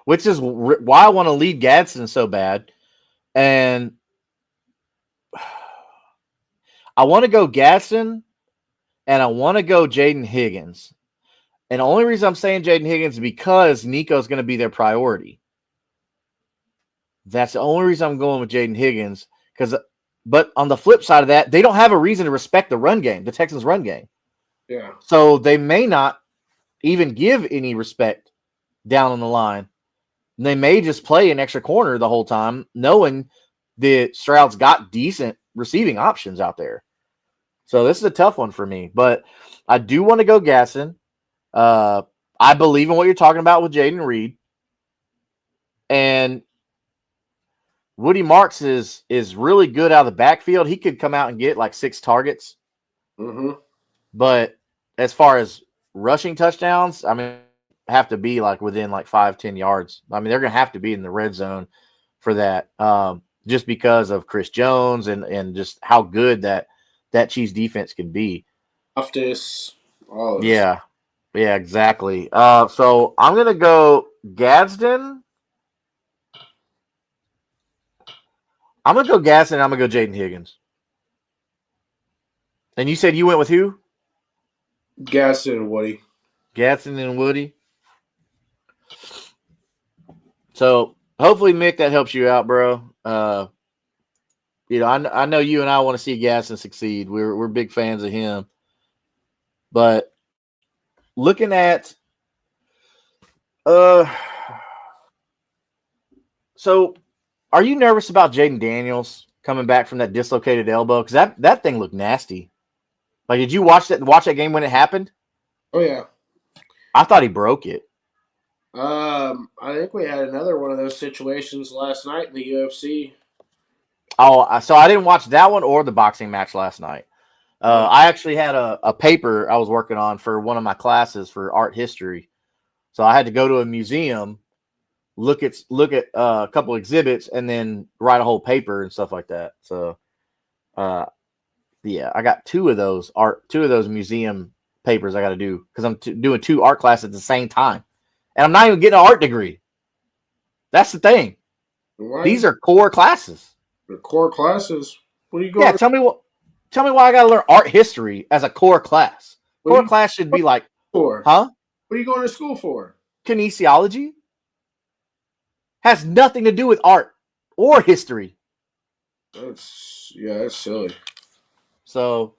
Which is why I want to lead Gadsden so bad. And I want to go Gadsden and I want to go Jaden Higgins. And the only reason I'm saying Jaden Higgins is because Nico's going to be their priority. That's the only reason I'm going with Jaden Higgins. But on the flip side of that, they don't have a reason to respect the run game, the Texans' run game. Yeah. So they may not even give any respect down on the line. They may just play an extra corner the whole time, knowing that Stroud's got decent receiving options out there. So this is a tough one for me. But I do want to go Gasson. I believe in what you're talking about with Jaden Reed. And Woody Marks is really good out of the backfield. He could come out and get like 6 targets. Mm-hmm. But as far as rushing touchdowns, I mean, have to be like within like 5-10 yards. I mean, they're going to have to be in the red zone for that, just because of Chris Jones and just how good that Chiefs defense can be. Loftus, all of this. Yeah, yeah, exactly. So I'm going to go Gadsden. I'm going to go Gadsden. I'm going to go Jaden Higgins. And you said you went with who? Gaston and Woody. Gadsden and Woody. So hopefully, Mick, that helps you out, bro. I know you and I want to see Gadsden succeed. We're big fans of him. But looking at so are you nervous about Jaden Daniels coming back from that dislocated elbow? Because that thing looked nasty. Like, did you watch that game when it happened? Oh yeah. I thought he broke it. I think we had another one of those situations last night in the UFC. Oh, so I didn't watch that one or the boxing match last night. I actually had a paper I was working on for one of my classes for art history. So I had to go to a museum, look at a couple exhibits, and then write a whole paper and stuff like that. So, yeah, I got two of those museum papers I got to do because I'm doing 2 art classes at the same time, and I'm not even getting an art degree. That's the thing. Why? These are core classes. The core classes. What are you going? Yeah, tell me why I got to learn art history as a core class. Core class should be like, for? huh? What are you going to school for? Kinesiology has nothing to do with art or history. That's silly. So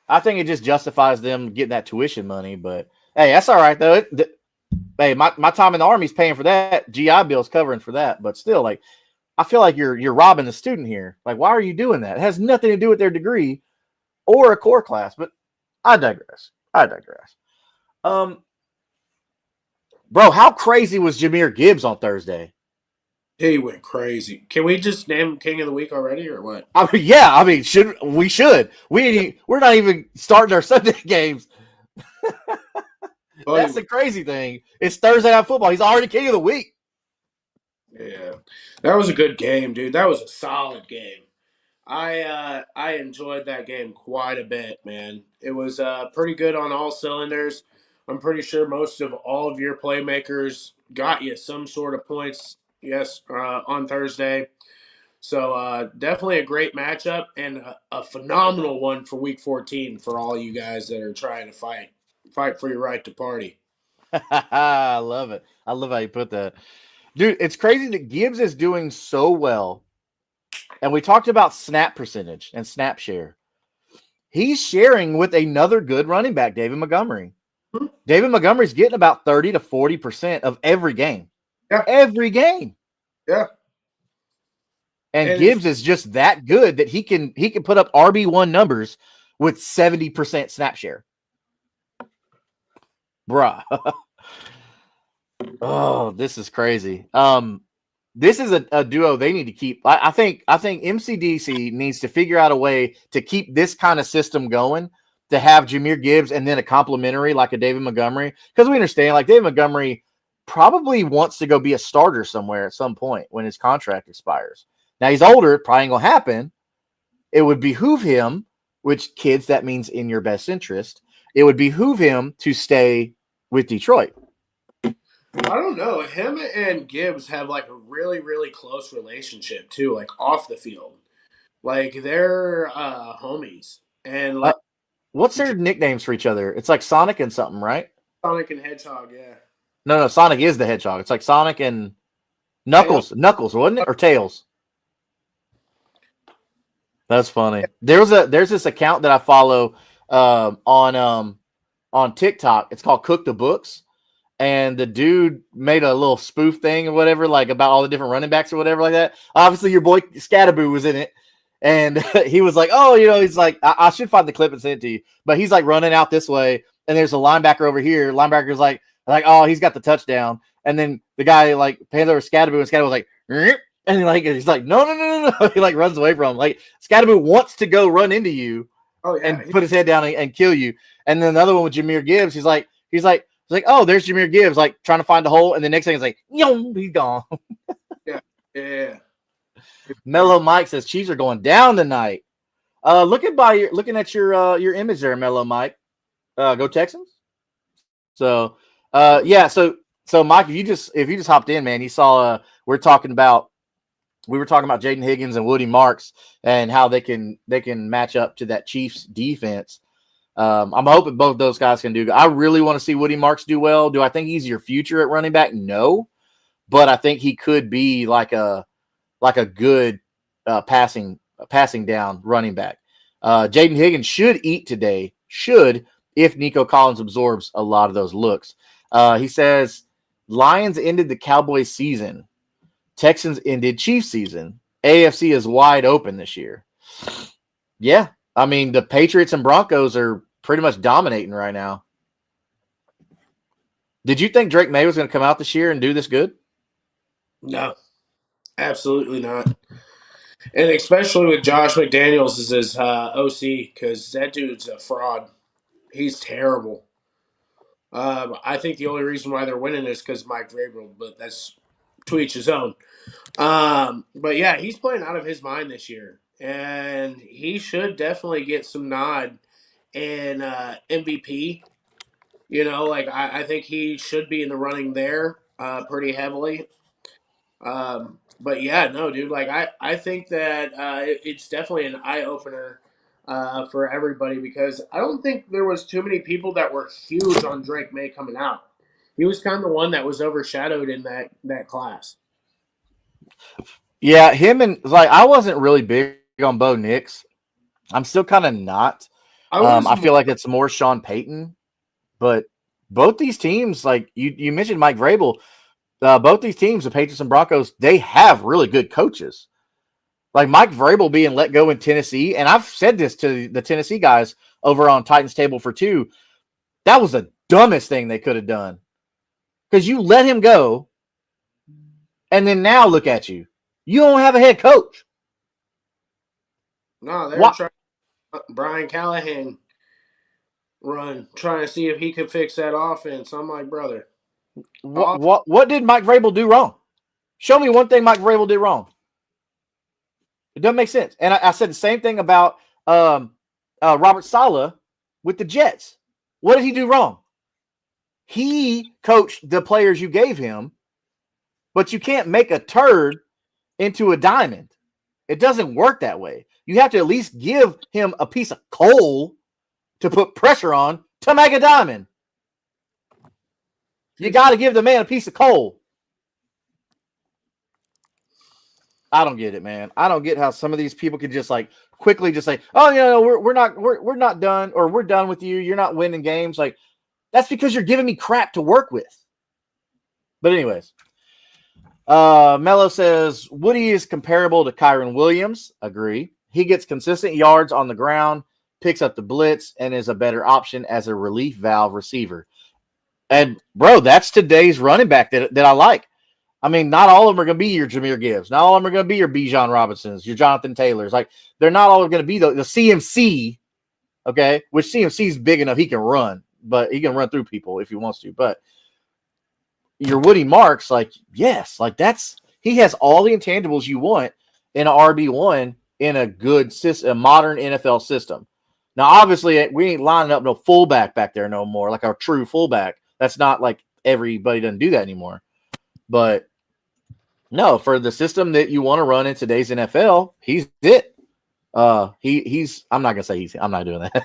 I think it just justifies them getting that tuition money. But hey, that's all right though. Hey, my time in the Army's paying for that. GI Bill's covering for that. But still, like, I feel like you're robbing the student here. Like, why are you doing that? It has nothing to do with their degree or a core class. But I digress. Bro, how crazy was Jahmyr Gibbs on Thursday? He went crazy. Can we just name him King of the Week already, or what? I mean, yeah. I mean, we should. We're not even starting our Sunday games. That's the crazy thing. It's Thursday Night Football. He's already King of the Week. Yeah, that was a good game, dude. That was a solid game. I enjoyed that game quite a bit, man. It was pretty good on all cylinders. I'm pretty sure most of all of your playmakers got you some sort of points. Yes, on Thursday. So definitely a great matchup and a phenomenal one for Week 14 for all you guys that are trying to fight for your right to party. I love it. I love how you put that, dude. It's crazy that Gibbs is doing so well. And we talked about snap percentage and snap share. He's sharing with another good running back, David Montgomery. Mm-hmm. David Montgomery's getting about 30 to 40% of every game. Yeah. Every game. Yeah. And Gibbs is just that good that he can put up RB1 numbers with 70% snap share. Bruh. Oh, this is crazy. This is a duo they need to keep. I think MCDC needs to figure out a way to keep this kind of system going, to have Jahmyr Gibbs and then a complimentary like a David Montgomery. Because we understand, like, David Montgomery probably wants to go be a starter somewhere at some point when his contract expires. Now, he's older. It probably ain't going to happen. It would behoove him, which, kids, that means in your best interest. It would behoove him to stay with Detroit. I don't know. Him and Gibbs have like a really, really close relationship too, like off the field. Like they're homies. And like what's their nicknames for each other? It's like Sonic and something, right? Sonic and Hedgehog, yeah. No, Sonic is the Hedgehog. It's like Sonic and Knuckles. Tails. Knuckles, wasn't it? Or Tails. That's funny. There's this account that I follow on TikTok. It's called Cook the Books. And the dude made a little spoof thing or whatever, like about all the different running backs or whatever like that. Obviously, your boy Scatterboo was in it. And he was like, oh, he's like, I should find the clip and send it to you. But he's like running out this way. And there's a linebacker over here. Linebacker's like, oh, he's got the touchdown. And then the guy like pans over Scatterboo, and Scatterboo was like, and he's like, no. He like runs away from him. Like, Scatterboo wants to go run into you and put his head down and kill you. And then another one with Jahmyr Gibbs, he's like, It's like, oh, there's Jahmyr Gibbs, like trying to find a hole, and the next thing is like, yo, he's gone. Yeah, yeah. Mellow Mike says Chiefs are going down tonight. Looking at your image there, Mellow Mike. Go Texans. So yeah, so Mike, if you just hopped in, man, you saw we were talking about Jaden Higgins and Woody Marks and how they can match up to that Chiefs defense. I'm hoping both those guys can do. I really want to see Woody Marks do well. Do I think he's your future at running back? No, but I think he could be like a good passing down running back. Jaden Higgins should eat today. If Nico Collins absorbs a lot of those looks. He says Lions ended the Cowboys season. Texans ended Chiefs season. AFC is wide open this year. Yeah. I mean, the Patriots and Broncos are pretty much dominating right now. Did you think Drake May was going to come out this year and do this good? No, absolutely not. And especially with Josh McDaniels as his OC, because that dude's a fraud. He's terrible. I think the only reason why they're winning is because Mike Vrabel, but that's to each his own. But yeah, he's playing out of his mind this year, and he should definitely get some nod in MVP. I think he should be in the running there pretty heavily. But yeah, no, dude. I think that it's definitely an eye opener for everybody because I don't think there was too many people that were huge on Drake May coming out. He was kind of the one that was overshadowed in that class. Yeah, him and I wasn't really big on Bo Nix. I'm still kind of not. I feel like it's more Sean Payton, but both these teams, like you mentioned Mike Vrabel, both these teams, the Patriots and Broncos, they have really good coaches. Like Mike Vrabel being let go in Tennessee, and I've said this to the Tennessee guys over on Titans Table for Two, that was the dumbest thing they could have done. Because you let him go, and then now look at you. You don't have a head coach. No, they're trying Brian Callahan run, trying to see if he could fix that offense. I'm like, brother. What did Mike Vrabel do wrong? Show me one thing Mike Vrabel did wrong. It doesn't make sense. And I said the same thing about Robert Saleh with the Jets. What did he do wrong? He coached the players you gave him, but you can't make a turd into a diamond. It doesn't work that way. You have to at least give him a piece of coal to put pressure on to make a diamond. You got to give the man a piece of coal. I don't get it, man. I don't get how some of these people can just like quickly just say, "Oh, we're not done, or we're done with you. You're not winning games." Like that's because you're giving me crap to work with. But anyways, Mello says Woody is comparable to Kyron Williams. Agree. He gets consistent yards on the ground, picks up the blitz, and is a better option as a relief valve receiver. And bro, that's today's running back that I like. I mean, not all of them are going to be your Jahmyr Gibbs. Not all of them are going to be your Bijan Robinsons, your Jonathan Taylors. Like, they're not all going to be the CMC, okay, which CMC is big enough. He can run, but he can run through people if he wants to. But your Woody Marks, like, yes, like he has all the intangibles you want in an RB1 in a good system, a modern NFL system. Now, obviously, we ain't lining up no fullback back there no more, like our true fullback. That's not like everybody doesn't do that anymore. But no, for the system that you want to run in today's NFL, he's it. He's. I'm not gonna say he's. I'm not doing that.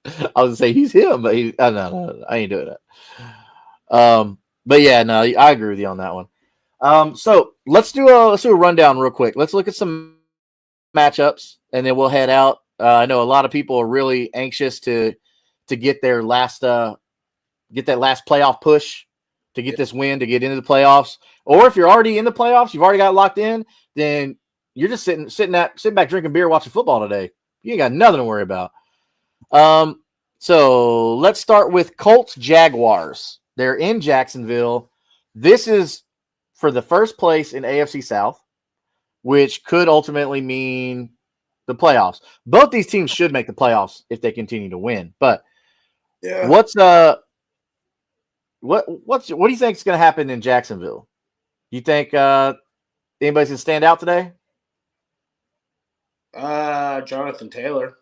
I was gonna say he's him, but no, I ain't doing that. But yeah, no, I agree with you on that one. So let's do a rundown real quick. Let's look at some matchups, and then we'll head out. I know a lot of people are really anxious to get their last get that last playoff push. To get this win, to get into the playoffs, or if you're already in the playoffs, you've already got locked in, then you're just sitting back drinking beer, watching football today. You ain't got nothing to worry about. So let's start with Colts Jaguars. They're in Jacksonville. This is for the first place in AFC South, which could ultimately mean the playoffs. Both these teams should make the playoffs if they continue to win. But yeah. what do you think is going to happen in Jacksonville? You think anybody's going to stand out today? Jonathan Taylor.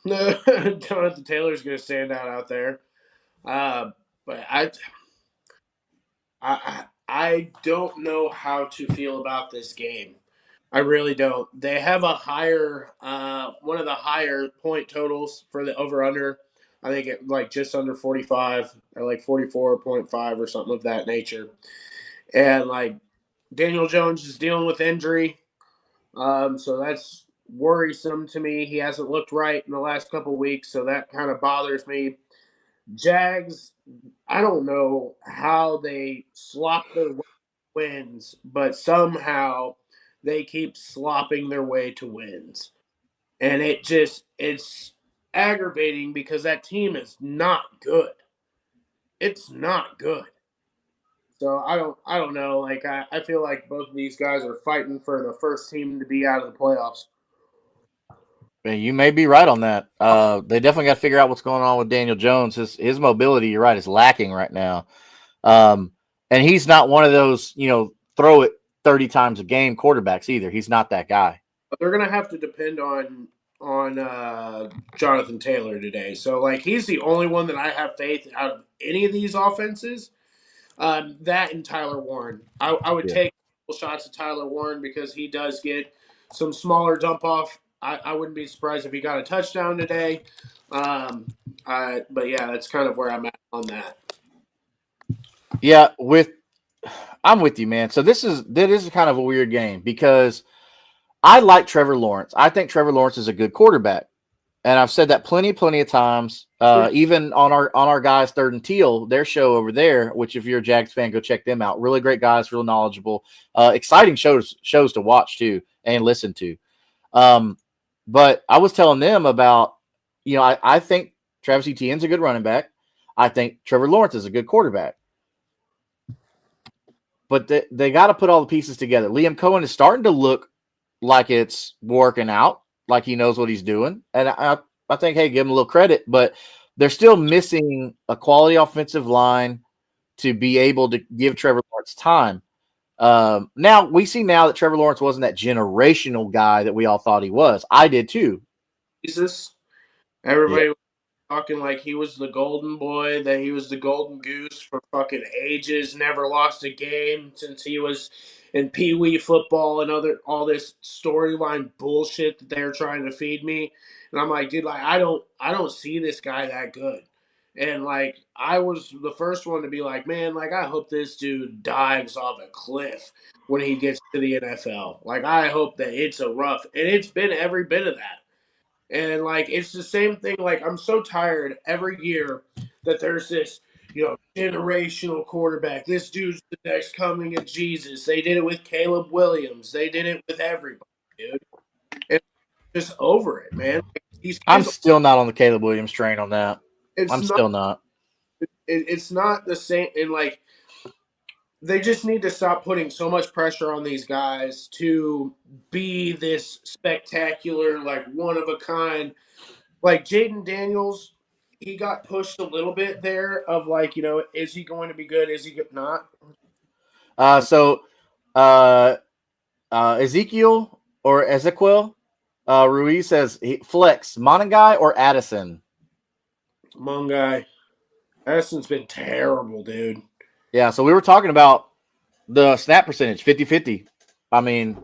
Jonathan Taylor's going to stand out there. But I don't know how to feel about this game. I really don't. They have a higher, one of the higher point totals for the over under. I think it like just under 45 or like 44.5 or something of that nature. And like Daniel Jones is dealing with injury. So that's worrisome to me. He hasn't looked right in the last couple weeks, so that kind of bothers me. Jags, I don't know how they slop their wins, but somehow they keep slopping their way to wins. And it's aggravating because that team is not good. It's not good. So I don't know. Like I feel like both of these guys are fighting for the first team to be out of the playoffs. Yeah, you may be right on that. They definitely got to figure out what's going on with Daniel Jones. His mobility, you're right, is lacking right now. Um, and he's not one of those, throw it 30 times a game quarterbacks either. He's not that guy. But they're gonna have to depend on Jonathan Taylor today. So like he's the only one that I have faith out of any of these offenses. That and Tyler Warren. I would Yeah. take shots at Tyler Warren because he does get some smaller dump off. I wouldn't be surprised if he got a touchdown today. But yeah, that's kind of where I'm at on that. Yeah, I'm with you, man. So this is kind of a weird game because I like Trevor Lawrence. I think Trevor Lawrence is a good quarterback. And I've said that plenty of times. Even on our guys Third and Teal, their show over there. Which, if you're a Jags fan, go check them out. Really great guys, real knowledgeable, exciting shows to watch too and listen to. But I was telling them about, I think Travis Etienne's a good running back. I think Trevor Lawrence is a good quarterback. But they got to put all the pieces together. Liam Cohen is starting to look like it's working out, like he knows what he's doing. And I think, hey, give him a little credit. But they're still missing a quality offensive line to be able to give Trevor Lawrence time. Now, we see now that Trevor Lawrence wasn't that generational guy that we all thought he was. I did too. Jesus, Yeah. everybody talking like he was the golden boy, that he was the golden goose for fucking ages, never lost a game since he was in Pee Wee football and all this storyline bullshit that they're trying to feed me. And I'm like, dude, like I don't see this guy that good. And like I was the first one to be like, man, like I hope this dude dives off a cliff when he gets to the NFL. Like I hope that it's a rough, and it's been every bit of that. And like it's the same thing. Like I'm so tired every year that there's this, generational quarterback. This dude's the next coming of Jesus. They did it with Caleb Williams. They did it with everybody, dude. And I'm just over it, man. Like, these I'm kids, still not on the Caleb Williams train on that. it's I'm not, still not. it's not the same. And like they just need to stop putting so much pressure on these guys to be this spectacular, like one of a kind. Like Jaden Daniels, he got pushed a little bit there of like, is he going to be good? Is he not? So uh, Ezekiel or Ezequiel Ruiz says flex Monangai or Addison. Mungai. Addison's been terrible, dude. Yeah, so we were talking about the snap percentage, 50-50. I mean,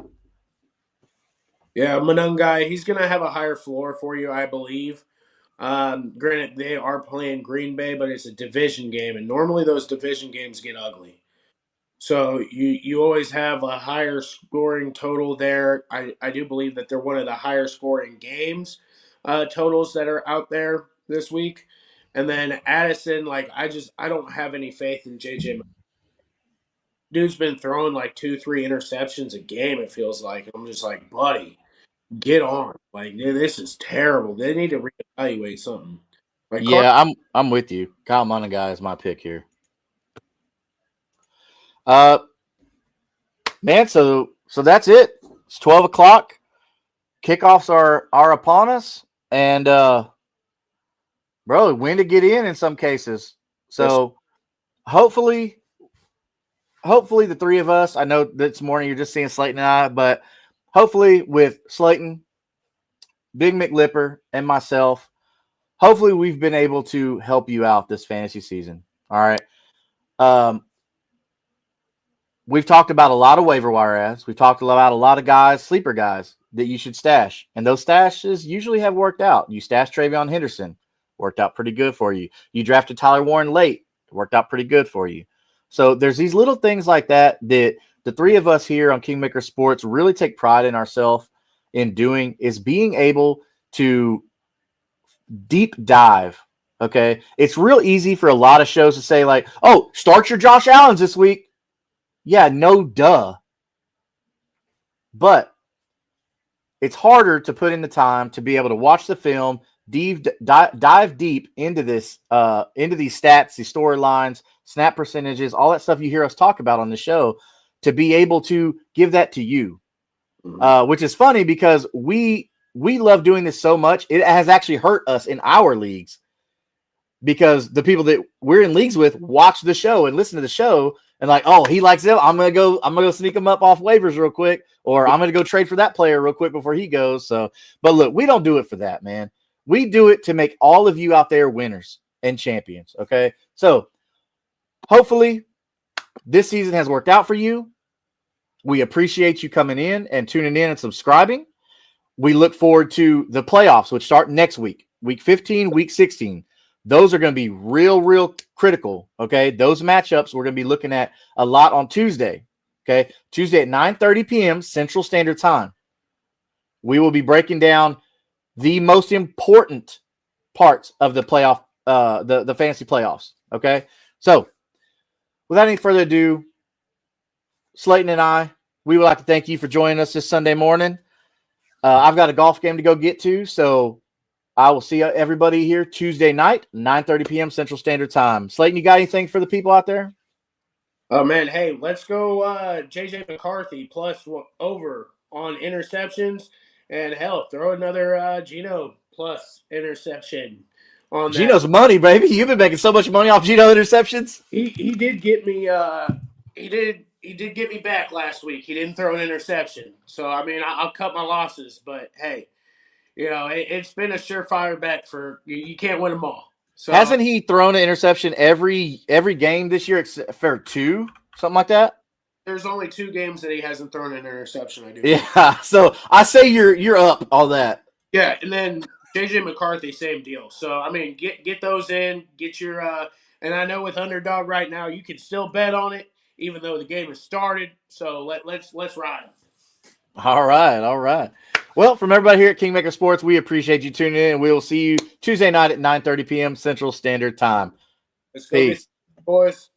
Yeah, Mungai, he's going to have a higher floor for you, I believe. Granted, they are playing Green Bay, but it's a division game, and normally those division games get ugly. So you always have a higher scoring total there. I do believe that they're one of the higher scoring games totals that are out there this week. And then Addison, like I don't have any faith in JJ. Dude's been throwing like 2-3 interceptions a game. It feels like I'm just like, buddy, get on. Like this is terrible. They need to reevaluate something. Like Carter. yeah, I'm with you. Kyle Monangai is my pick here. Uh, man, so that's it. It's 12 o'clock. Kickoffs are upon us, and bro, when to get in some cases. Yes. So hopefully the three of us, I know this morning you're just seeing Slayton and I, but hopefully with Slayton, Big McLipper, and myself, hopefully we've been able to help you out this fantasy season. All right. We've talked about a lot of waiver wire ads. We've talked about a lot of guys, sleeper guys that you should stash. And those stashes usually have worked out. You stashed Travion Henderson, worked out pretty good for you. You drafted Tyler Warren late, worked out pretty good for you. So there's these little things like that that the three of us here on Kingmaker Sports really take pride in ourselves in doing, is being able to deep dive. Okay. It's real easy for a lot of shows to say, like, oh, start your Josh Allens this week. Yeah, no duh. But it's harder to put in the time to be able to watch the film, dive deep into this, into these stats, these storylines, snap percentages, all that stuff you hear us talk about on the show, to be able to give that to you. Which is funny because we love doing this so much. It has actually hurt us in our leagues because the people that we're in leagues with watch the show and listen to the show and like, oh, he likes it. I'm gonna go sneak him up off waivers real quick, or I'm gonna go trade for that player real quick before he goes. So, but look, we don't do it for that, man. We do it to make all of you out there winners and champions. Okay, so hopefully this season has worked out for you. We appreciate you coming in and tuning in and subscribing. We look forward to the playoffs, which start next week, week 15, week 16. Those are going to be real critical, okay? Those matchups we're going to be looking at a lot on Tuesday, okay? Tuesday at 9:30 p.m. Central Standard Time. We will be breaking down the most important parts of the playoff, the fantasy playoffs, okay? So, without any further ado, Slayton and I, we would like to thank you for joining us this Sunday morning. I've got a golf game to go get to, so I will see everybody here Tuesday night, 9:30 p.m. Central Standard Time. Slayton, you got anything for the people out there? Oh, man. Hey, let's go J.J. McCarthy plus over on interceptions. And, hell, throw another Geno plus interception on that. Geno's money, baby. You've been making so much money off Geno interceptions. He did get me he did get me back last week. He didn't throw an interception. So, I mean, I'll cut my losses. But, hey, you know, it's been a surefire bet for you can't win them all. So hasn't he thrown an interception every game this year except for 2, something like that? There's only 2 games that he hasn't thrown an interception. I do. Yeah, so I say you're up all that. Yeah, and then J.J. McCarthy, same deal. So I mean, get those in, get your and I know with underdog right now, you can still bet on it even though the game has started. So let's ride. All right. Well, from everybody here at Kingmaker Sports, we appreciate you tuning in, and we will see you Tuesday night at 9:30 p.m. Central Standard Time. Let's go, Peace, boys.